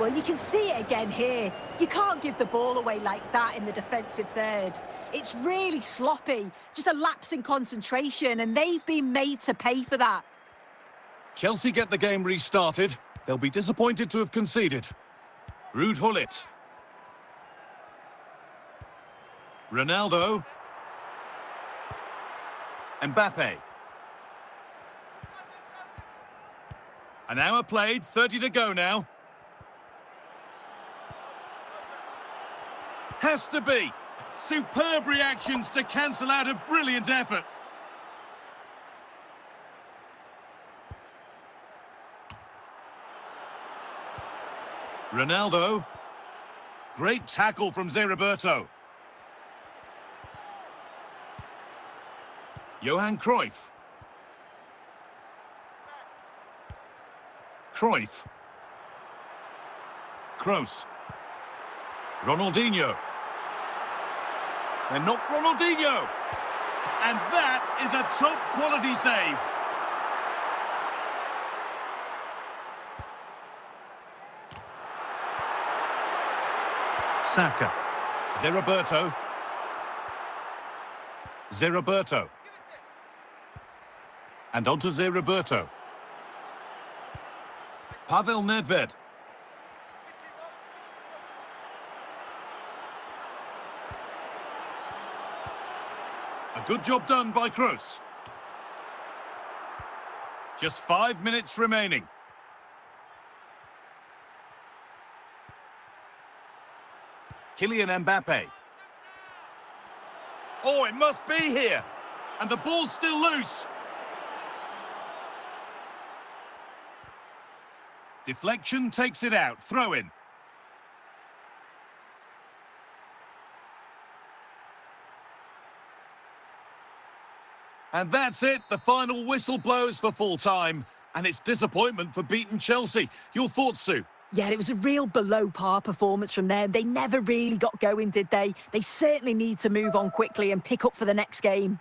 Well, you can see it again here. You can't give the ball away like that in the defensive third. It's really sloppy, just a lapse in concentration, and they've been made to pay for that. Chelsea get the game restarted. They'll be disappointed to have conceded. Ruud Gullit. Ronaldo. Mbappe. An hour played, 30 to go now. Has to be. Superb reactions to cancel out a brilliant effort. Ronaldo. Great tackle from Zé Roberto. Johan Cruyff. Cruyff. Kroos. Ronaldinho. And not Ronaldinho. And that is a top-quality save. Saka. Zé Roberto. And on to Zé Roberto. Pavel Nedved. A good job done by Kroos. Just 5 minutes remaining. Kylian Mbappe. Oh, it must be here. And the ball's still loose. Deflection takes it out. Throw in. And that's it. The final whistle blows for full time. And it's disappointment for beaten Chelsea. Your thoughts, Sue? Yeah, it was a real below-par performance from them. They never really got going, did they? They certainly need to move on quickly and pick up for the next game.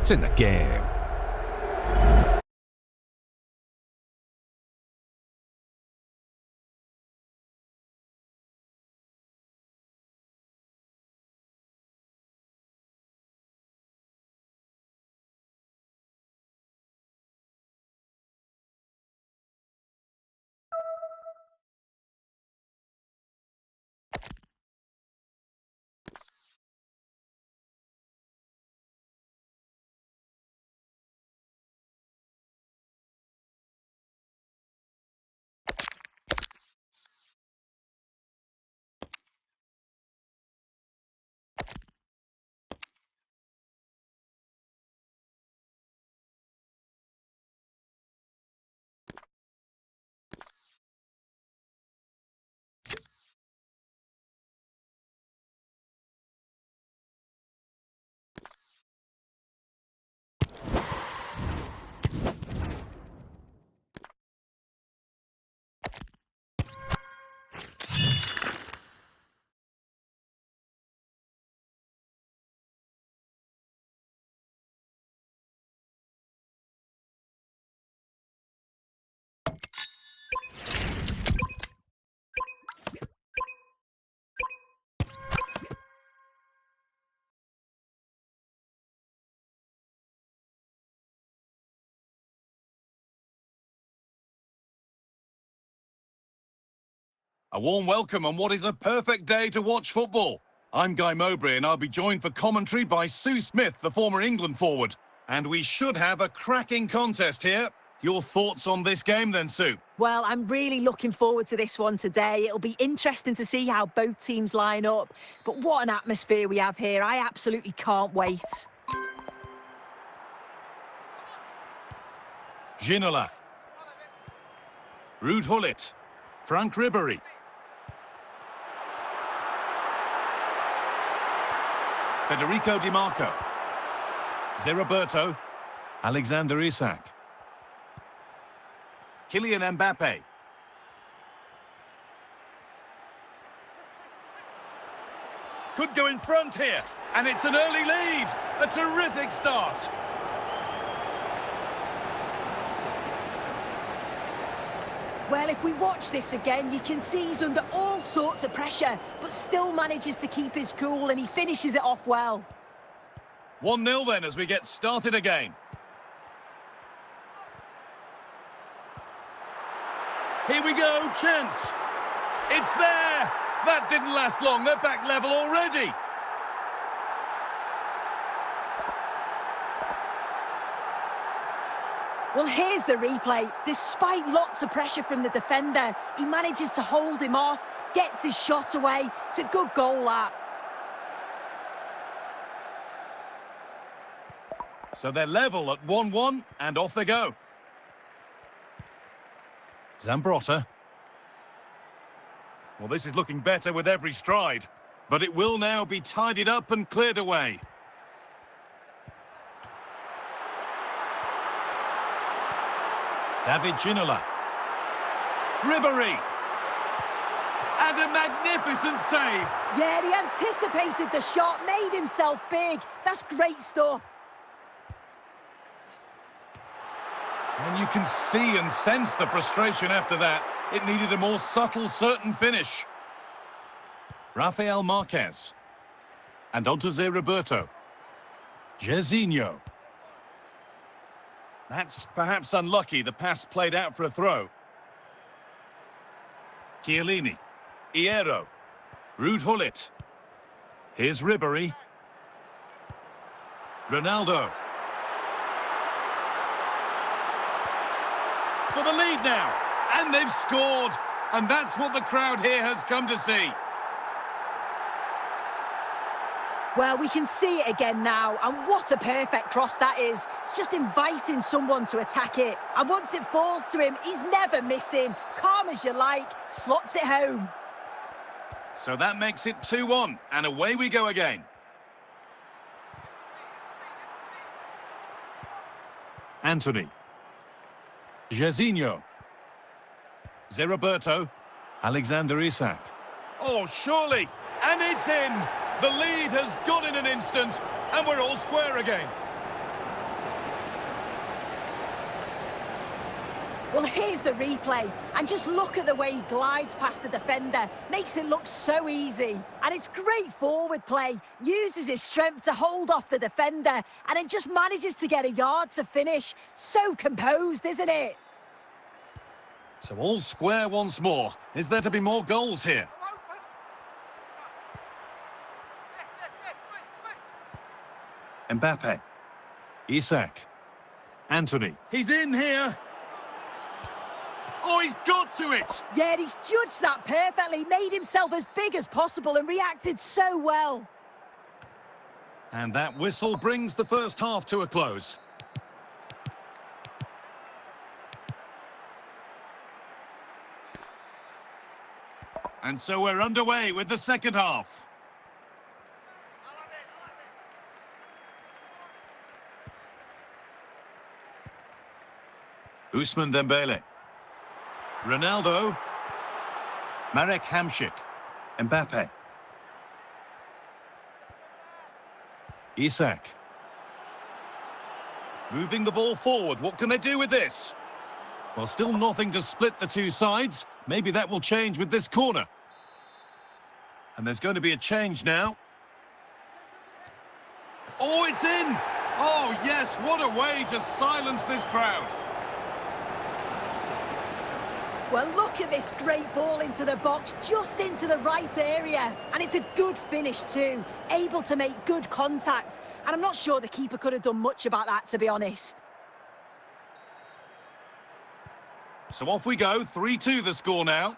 It's in the game. A warm welcome on what is a perfect day to watch football. I'm Guy Mowbray and I'll be joined for commentary by Sue Smith, the former England forward. And we should have a cracking contest here. Your thoughts on this game then, Sue? Well, I'm really looking forward to this one today. It'll be interesting to see how both teams line up. But what an atmosphere we have here. I absolutely can't wait. Ginola. Ruud Gullit. Frank Ribéry. Federico Di Marco. Zé Roberto. Alexander Isak. Kylian Mbappe. Could go in front here, and it's an early lead. A terrific start. Well, if we watch this again, you can see he's under all sorts of pressure, but still manages to keep his cool, and he finishes it off well. 1-0 then as we get started again. Here we go, chance. It's there. That didn't last long. They're back level already. Well, here's the replay. Despite lots of pressure from the defender, he manages to hold him off, gets his shot away. It's a good goal, that. So they're level at 1-1, and off they go. Zambrotta. Well, this is looking better with every stride, but it will now be tidied up and cleared away. David Ginola. Ribéry. And a magnificent save. Yeah, he anticipated the shot, made himself big. That's great stuff. And you can see and sense the frustration after that. It needed a more subtle, certain finish. Rafael Marquez. And onto Zé Roberto. Jairzinho. That's perhaps unlucky. The pass played out for a throw. Chiellini. Hierro. Ruud Gullit. Here's Ribéry. Ronaldo. For the lead now. And they've scored. And that's what the crowd here has come to see. Well, we can see it again now, and what a perfect cross that is. It's just inviting someone to attack it. And once it falls to him, he's never missing. Calm as you like, slots it home. So that makes it 2-1, and away we go again. Anthony. Jairzinho. Zé Roberto. Alexander Isak. Oh, surely! And it's in! The lead has gone in an instant, and we're all square again. Well, here's the replay, and just look at the way he glides past the defender. Makes it look so easy. And it's great forward play. Uses his strength to hold off the defender, and then just manages to get a yard to finish. So composed, isn't it? So all square once more. Is there to be more goals here? Mbappe. Isak. Anthony. He's in here. Oh, he's got to it. Yeah, he's judged that perfectly. Made himself as big as possible and reacted so well. And that whistle brings the first half to a close. And so we're underway with the second half. Ousmane Dembele. Ronaldo. Marek Hamšík. Mbappe. Isak. Moving the ball forward. What can they do with this? Well, still nothing to split the two sides. Maybe that will change with this corner. And there's going to be a change now. Oh, it's in! Oh, yes, what a way to silence this crowd. Well, look at this great ball into the box, just into the right area. And it's a good finish too, able to make good contact. And I'm not sure the keeper could have done much about that, to be honest. So off we go, 3-2 the score now.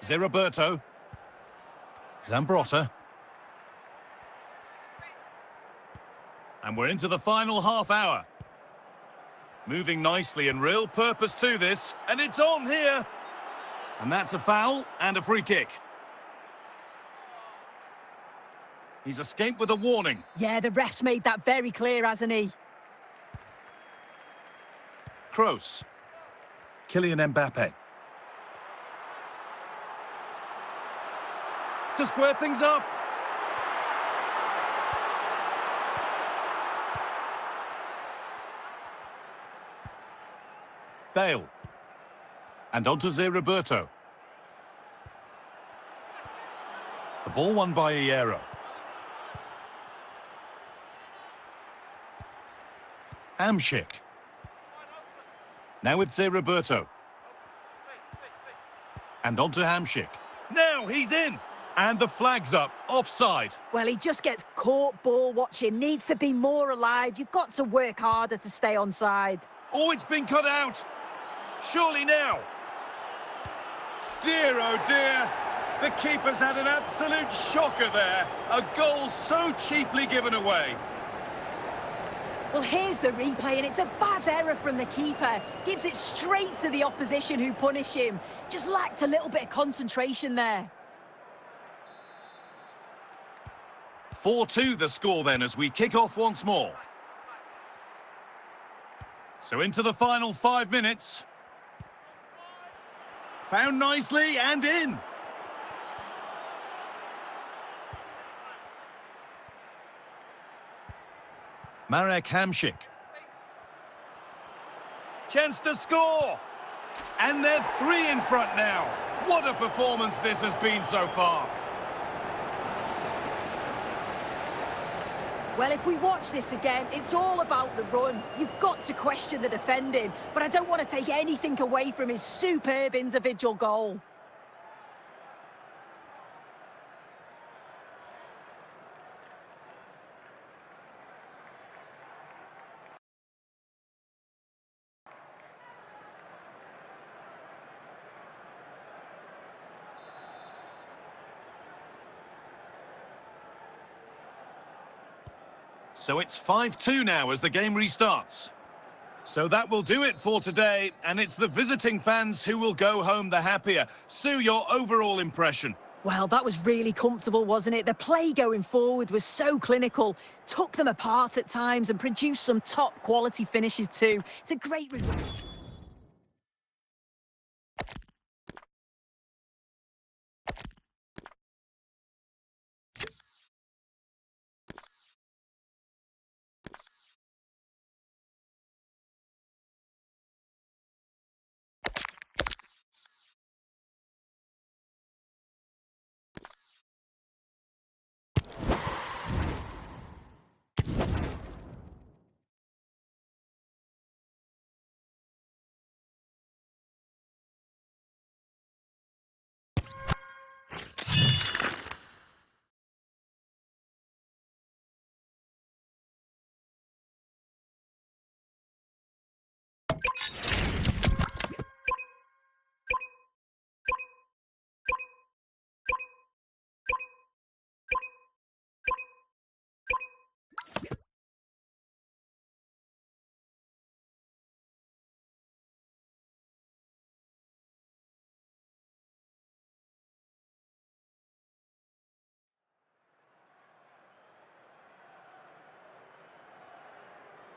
Zé Roberto. Zambrotta. And we're into the final half hour. Moving nicely and real purpose to this. And it's on here. And that's a foul and a free kick. He's escaped with a warning. Yeah, the ref's made that very clear, hasn't he? Kroos. Kylian Mbappe. To square things up. Bale. And onto Zé Roberto. The ball won by Hierro. Hamšík. Now with Zé Roberto. And onto Hamšík. Now he's in! And the flag's up, offside. Well, he just gets caught ball watching, needs to be more alive. You've got to work harder to stay onside. Oh, it's been cut out. Surely now. Dear, oh dear. The keeper's had an absolute shocker there. A goal so cheaply given away. Well, here's the replay, and it's a bad error from the keeper. Gives it straight to the opposition who punish him. Just lacked a little bit of concentration there. 4-2 the score then as we kick off once more. So into the final 5 minutes. Found nicely and in. Marek Hamšík. Chance to score. And they're 3 in front now. What a performance this has been so far. Well, if we watch this again, it's all about the run. You've got to question the defending, but I don't want to take anything away from his superb individual goal. So it's 5-2 now as the game restarts. So that will do it for today, and it's the visiting fans who will go home the happier. Sue, your overall impression? Well, that was really comfortable, wasn't it? The play going forward was so clinical, took them apart at times and produced some top-quality finishes too. It's a great result.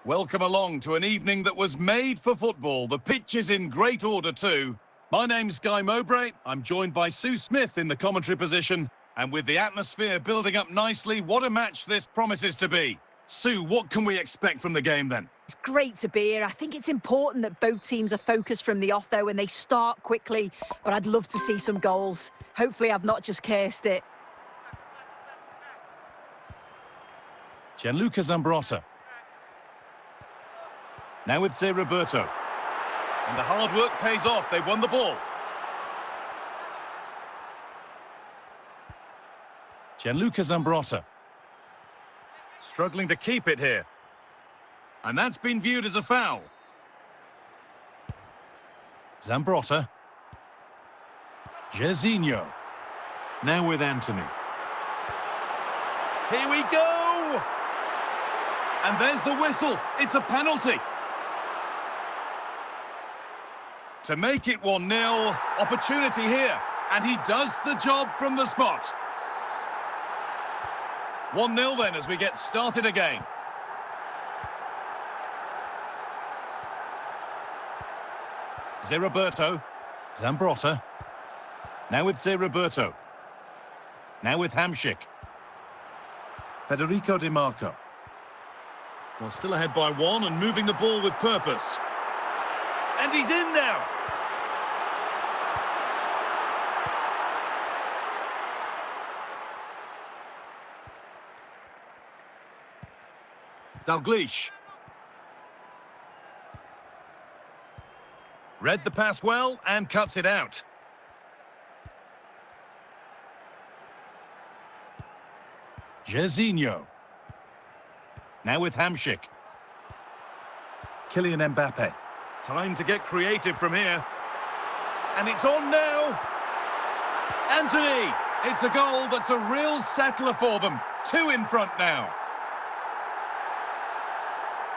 Welcome along to an evening that was made for football. The pitch is in great order too. My name's Guy Mowbray. I'm joined by Sue Smith in the commentary position. And with the atmosphere building up nicely, what a match this promises to be. Sue, what can we expect from the game then? It's great to be here. I think it's important that both teams are focused from the off, though, and they start quickly. But I'd love to see some goals. Hopefully I've not just cursed it. Gianluca Zambrotta. Now with Zé Roberto. And the hard work pays off. They've won the ball. Gianluca Zambrotta. Struggling to keep it here. And that's been viewed as a foul. Zambrotta. Jairzinho. Now with Antony. Here we go! And there's the whistle. It's a penalty. To make it 1-0, opportunity here. And he does the job from the spot. 1-0 then as we get started again. Zé Roberto. Zambrotta. Now with Zé Roberto. Now with Hamšík. Federico Di Marco. Well, still ahead by 1 and moving the ball with purpose. And he's in now. Dalglish. Read the pass well and cuts it out. Jairzinho. Now with Hamšík. Kylian Mbappe. Time to get creative from here. And it's on now. Antony. It's a goal that's a real settler for them. 2 in front now.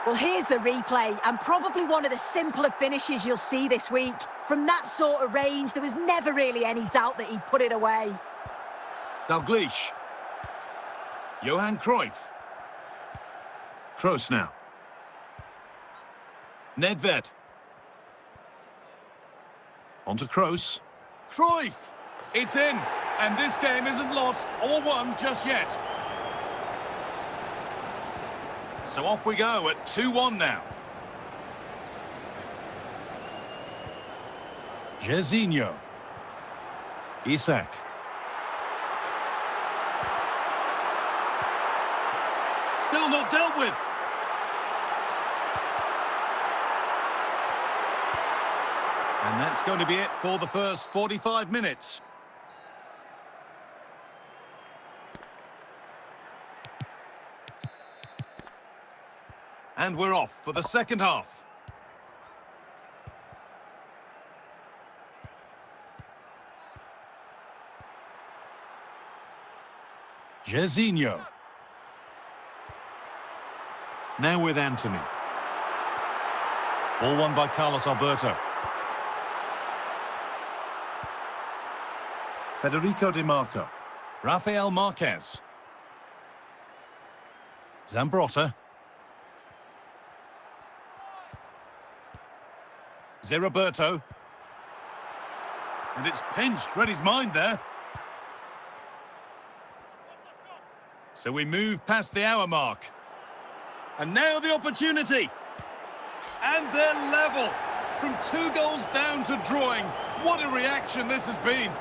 Well, here's the replay, and probably one of the simpler finishes you'll see this week. From that sort of range, there was never really any doubt that he'd put it away. Dalglish. Johan Cruyff. Kroos now. Nedved. On to Kroos. Cruyff! It's in, and this game isn't lost or won just yet. So off we go at 2-1 now. Jairzinho. Isak. Still not dealt with. And that's going to be it for the first 45 minutes. And we're off for the second half. Jairzinho. Now with Anthony. Ball won by Carlos Alberto. Federico Di Marco. Rafael Marquez. Zambrotta. Zeriberto. And it's pinched, read his mind there. So we move past the hour mark. And now the opportunity. And they're level. From 2 goals down to drawing. What a reaction this has been.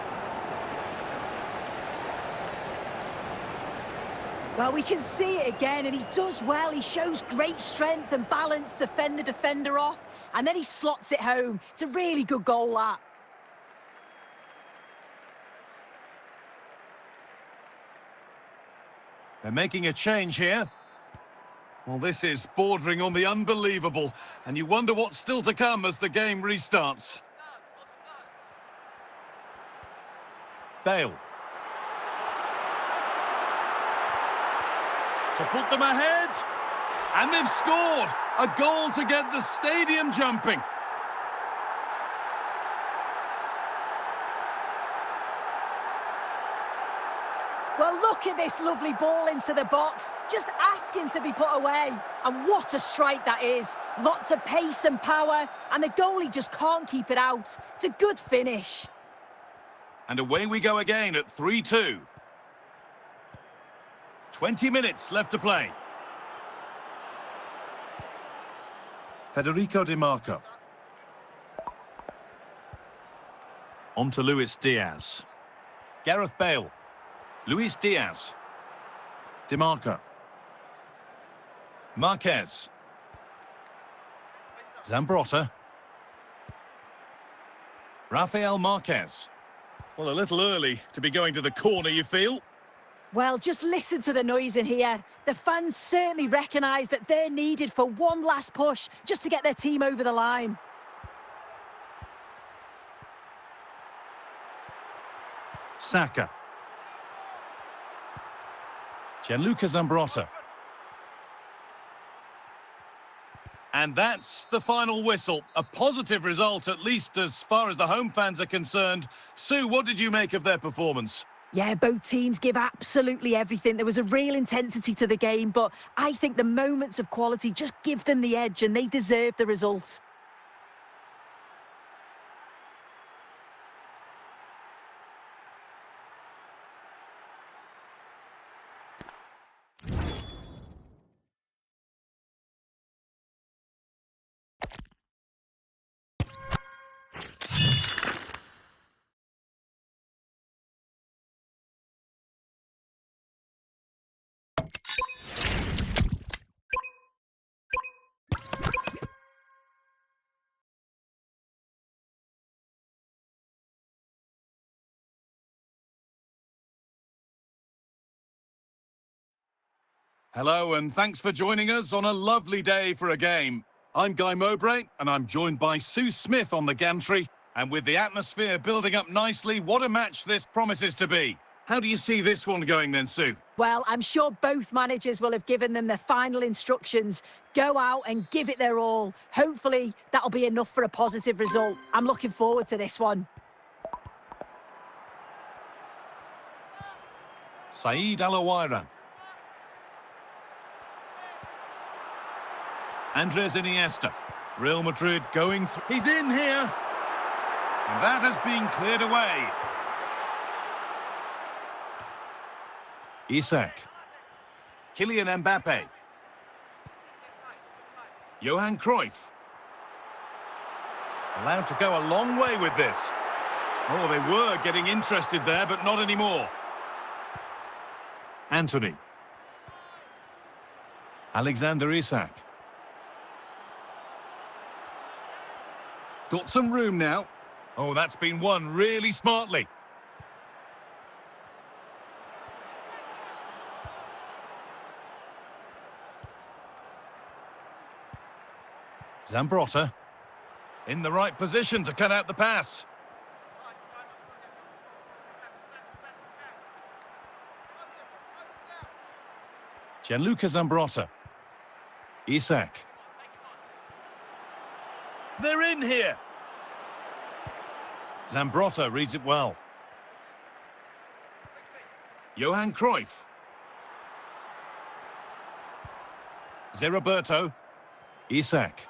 Well, we can see it again, and he does well. He shows great strength and balance to fend the defender off, and then he slots it home. It's a really good goal, that. They're making a change here. Well, this is bordering on the unbelievable, and you wonder what's still to come as the game restarts. Bale. To put them ahead. And they've scored. A goal to get the stadium jumping. Well, look at this lovely ball into the box. Just asking to be put away. And what a strike that is. Lots of pace and power. And the goalie just can't keep it out. It's a good finish. And away we go again at 3-2. 20 minutes left to play. Federico Di Marco. On to Luis Diaz. Gareth Bale. Luis Diaz. Di Marco. Marquez. Zambrotta. Rafael Marquez. Well, a little early to be going to the corner, you feel? Well, just listen to the noise in here. The fans certainly recognise that they're needed for one last push just to get their team over the line. Saka. Gianluca Zambrotta. And that's the final whistle. A positive result, at least as far as the home fans are concerned. Sue, what did you make of their performance? Yeah, both teams give absolutely everything. There was a real intensity to the game, but I think the moments of quality just give them the edge and they deserve the result. Hello, and thanks for joining us on a lovely day for a game. I'm Guy Mowbray, and I'm joined by Sue Smith on the gantry. And with the atmosphere building up nicely, what a match this promises to be. How do you see this one going then, Sue? Well, I'm sure both managers will have given them their final instructions. Go out and give it their all. Hopefully, that'll be enough for a positive result. I'm looking forward to this one. Saeed Alawairan. Andres Iniesta. Real Madrid going through. He's in here. And that has been cleared away. Isak. Kylian Mbappe. Johan Cruyff. Allowed to go a long way with this. Oh, they were getting interested there, but not anymore. Anthony. Alexander Isak. Got some room now. Oh, that's been won really smartly. Zambrotta. In the right position to cut out the pass. Gianluca Zambrotta. Isak. They're in here. Zambrotta reads it well. Johan Cruyff. Zeriberto. Isak.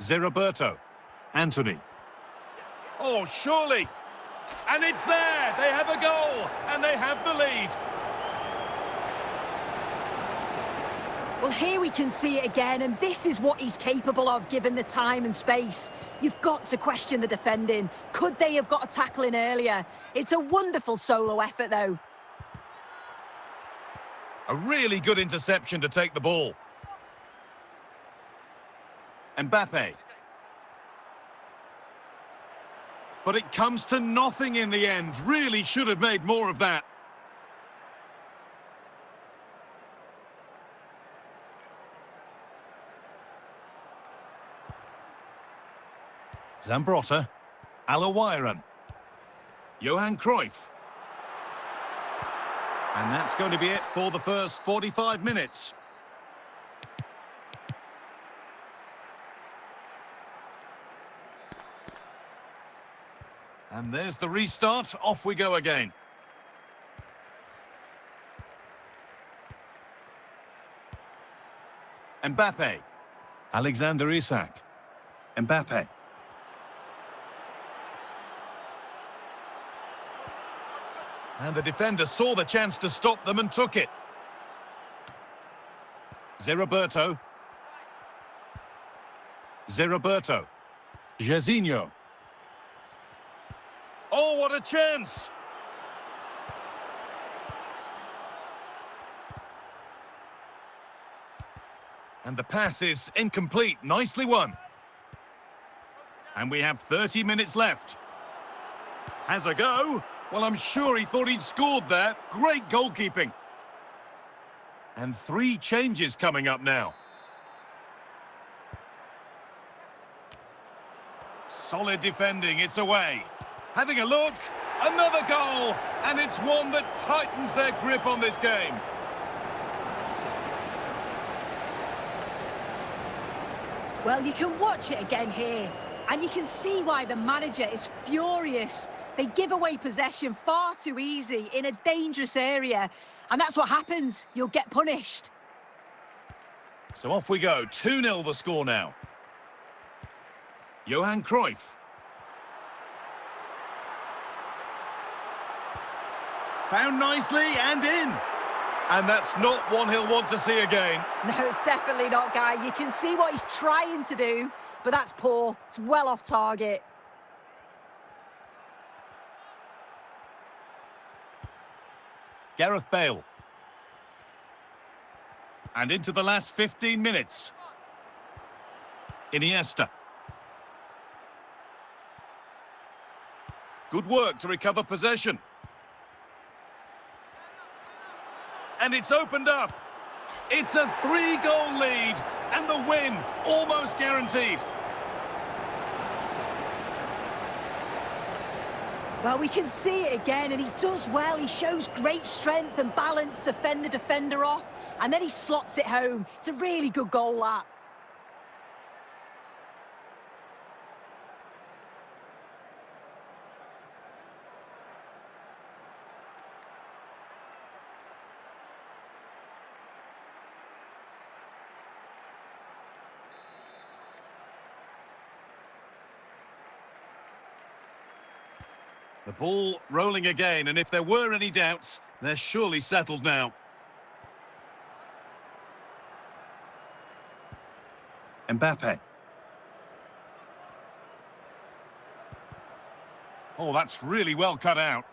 Zeriberto. Anthony. Oh, surely. And it's there. They have a goal. And they have the lead. Well, here we can see it again, and this is what he's capable of given the time and space. You've got to question the defending. Could they have got a tackle in earlier? It's a wonderful solo effort, though. A really good interception to take the ball. Mbappe. But it comes to nothing in the end. Really should have made more of that. Zambrotta. Alawiran. Johan Cruyff. And that's going to be it for the first 45 minutes. And there's the restart. Off we go again. Mbappe. Alexander Isak. Mbappe. And the defender saw the chance to stop them and took it. Zeriberto. Zeriberto. Jairzinho. Oh, what a chance! And the pass is incomplete. Nicely won. And we have 30 minutes left. Has a go. Well, I'm sure he thought he'd scored there. Great goalkeeping. And 3 changes coming up now. Solid defending. It's away. Having a look. Another goal. And it's one that tightens their grip on this game. Well, you can watch it again here, and you can see why the manager is furious. They give away possession far too easy in a dangerous area, and that's what happens. You'll get punished. So off we go. 2-0 the score now. Johan Cruyff. Found nicely and in. And that's not one he'll want to see again. No, it's definitely not, Guy. You can see what he's trying to do, but that's poor. It's well off target. Gareth Bale. And into the last 15 minutes. Iniesta. Good work to recover possession. And it's opened up. It's a 3-goal lead. And the win almost guaranteed. Well, we can see it again, and he does well. He shows great strength and balance to fend the defender off, and then he slots it home. It's a really good goal, that. The ball rolling again, and if there were any doubts, they're surely settled now. Mbappe. Oh, that's really well cut out.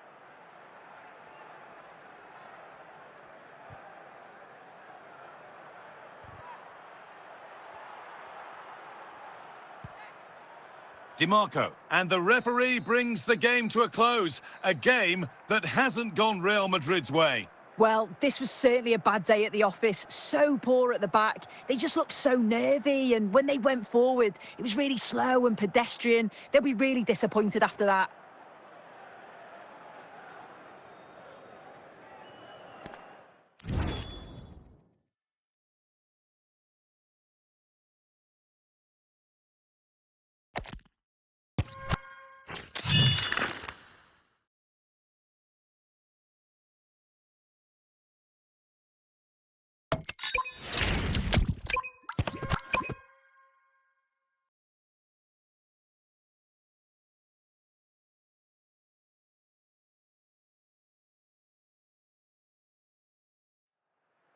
DiMarco, and the referee brings the game to a close. A game that hasn't gone Real Madrid's way. Well, this was certainly a bad day at the office. So poor at the back. They just looked so nervy, and when they went forward, it was really slow and pedestrian. They'll be really disappointed after that.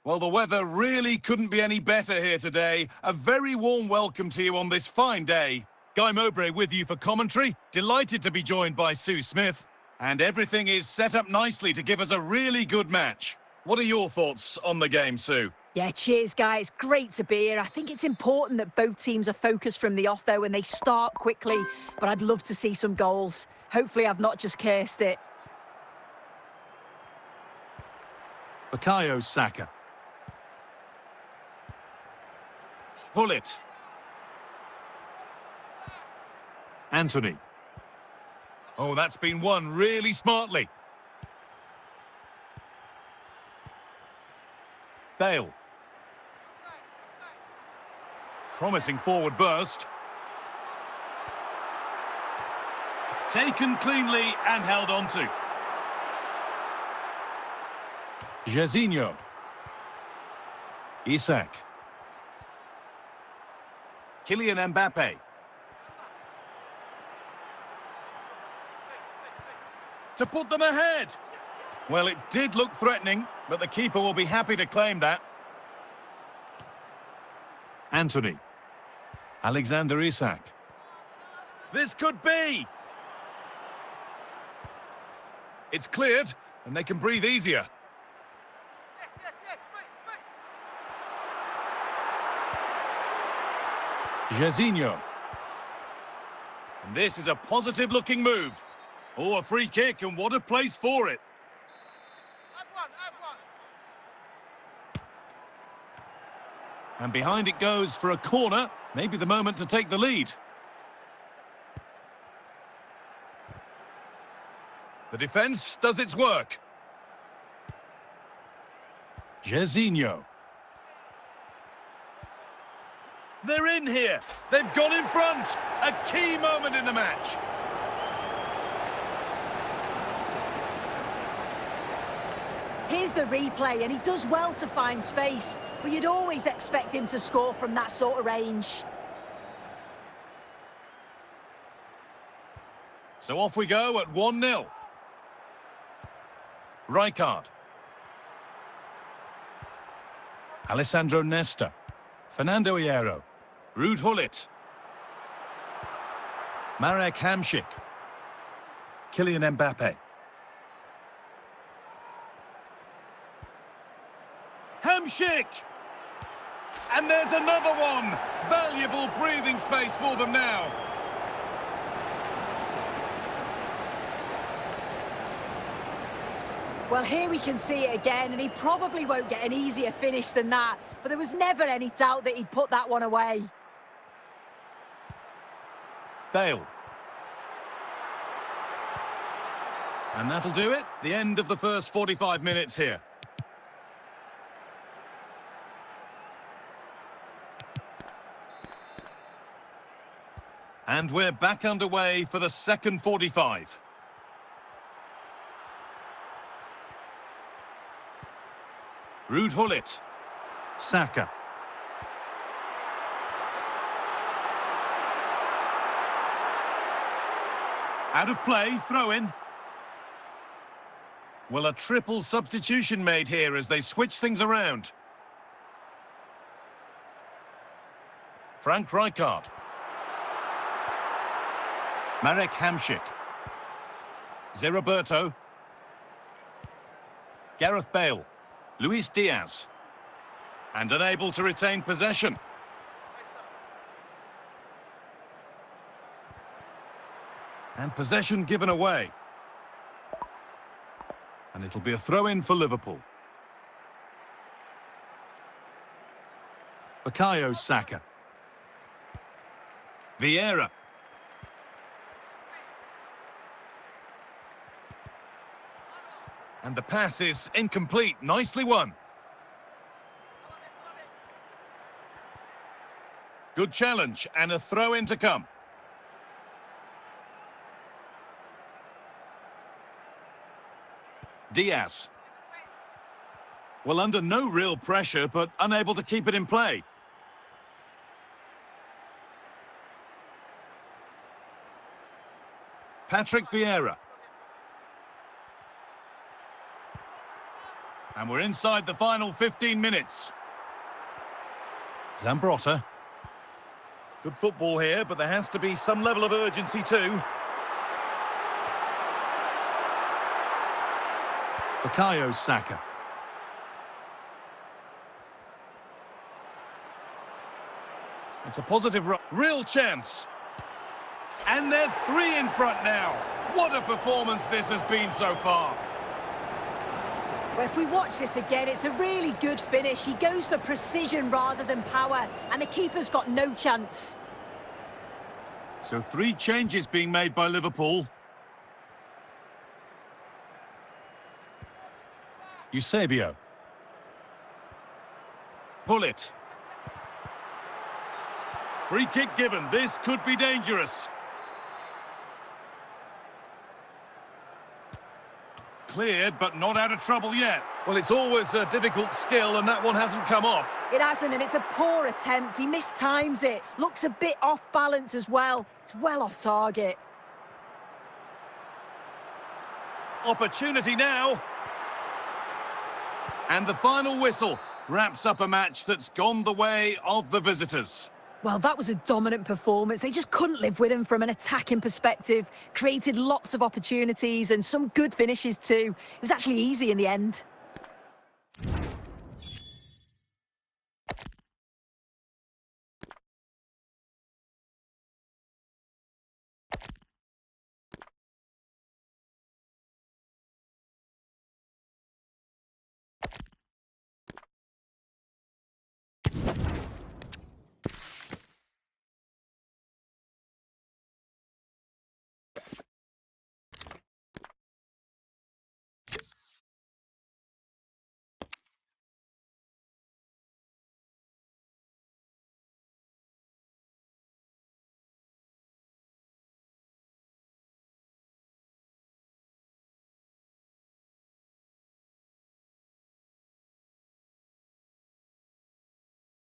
Well, the weather really couldn't be any better here today. A very warm welcome to you on this fine day. Guy Mowbray with you for commentary. Delighted to be joined by Sue Smith. And everything is set up nicely to give us a really good match. What are your thoughts on the game, Sue? Yeah, cheers, guys. Great to be here. I think it's important that both teams are focused from the off, though, and they start quickly. But I'd love to see some goals. Hopefully, I've not just cursed it. Bukayo Saka. Gullit. Anthony. Oh, that's been won really smartly. Bale. Promising forward burst. Taken cleanly and held on to. Jairzinho. Isak. Kylian Mbappe. To put them ahead. Well, it did look threatening, but the keeper will be happy to claim that. Anthony. Alexander Isak. This could be. It's cleared, and they can breathe easier. Jairzinho. And this is a positive-looking move. Oh, a free kick, and what a place for it. And behind it goes for a corner. Maybe the moment to take the lead. The defence does its work. Jairzinho. They're in here. They've gone in front. A key moment in the match. Here's the replay, and he does well to find space, but you'd always expect him to score from that sort of range. So off we go at 1-0. Rijkaard. Alessandro Nesta. Fernando Hierro. Ruud Gullit. Marek Hamšík. Kylian Mbappe. Hamšík! And there's another one! Valuable breathing space for them now. Well, here we can see it again, and he probably won't get an easier finish than that, but there was never any doubt that he'd put that one away. Bale. And that'll do it. The end of the first 45 minutes here. And we're back underway for the second 45. Ruud Gullit. Saka. Out of play, throw in. Well, a triple substitution made here as they switch things around. Frank Rijkaard. Marek Hamšík. Zé Gareth Bale. Luis Diaz. And unable to retain possession. And possession given away. And it'll be a throw-in for Liverpool. Bukayo Saka. Vieira. And the pass is incomplete. Nicely won. Good challenge and a throw-in to come. Diaz. Well, under no real pressure, but unable to keep it in play. Patrick Vieira. And we're inside the final 15 minutes. Zambrotta. Good football here, but there has to be some level of urgency too. Bukayo Saka. It's a positive real chance. And they're 3 in front now. What a performance this has been so far. Well, if we watch this again, it's a really good finish. He goes for precision rather than power, and the keeper's got no chance. So 3 changes being made by Liverpool. Eusebio. Pullet. Free kick given. This could be dangerous. Cleared, but not out of trouble yet. Well, it's always a difficult skill, and that one hasn't come off. It hasn't, and it's a poor attempt. He mistimes it. Looks a bit off balance as well. It's well off target. Opportunity now. And the final whistle wraps up a match that's gone the way of the visitors. Well, that was a dominant performance. They just couldn't live with him from an attacking perspective. Created lots of opportunities and some good finishes too. It was actually easy in the end.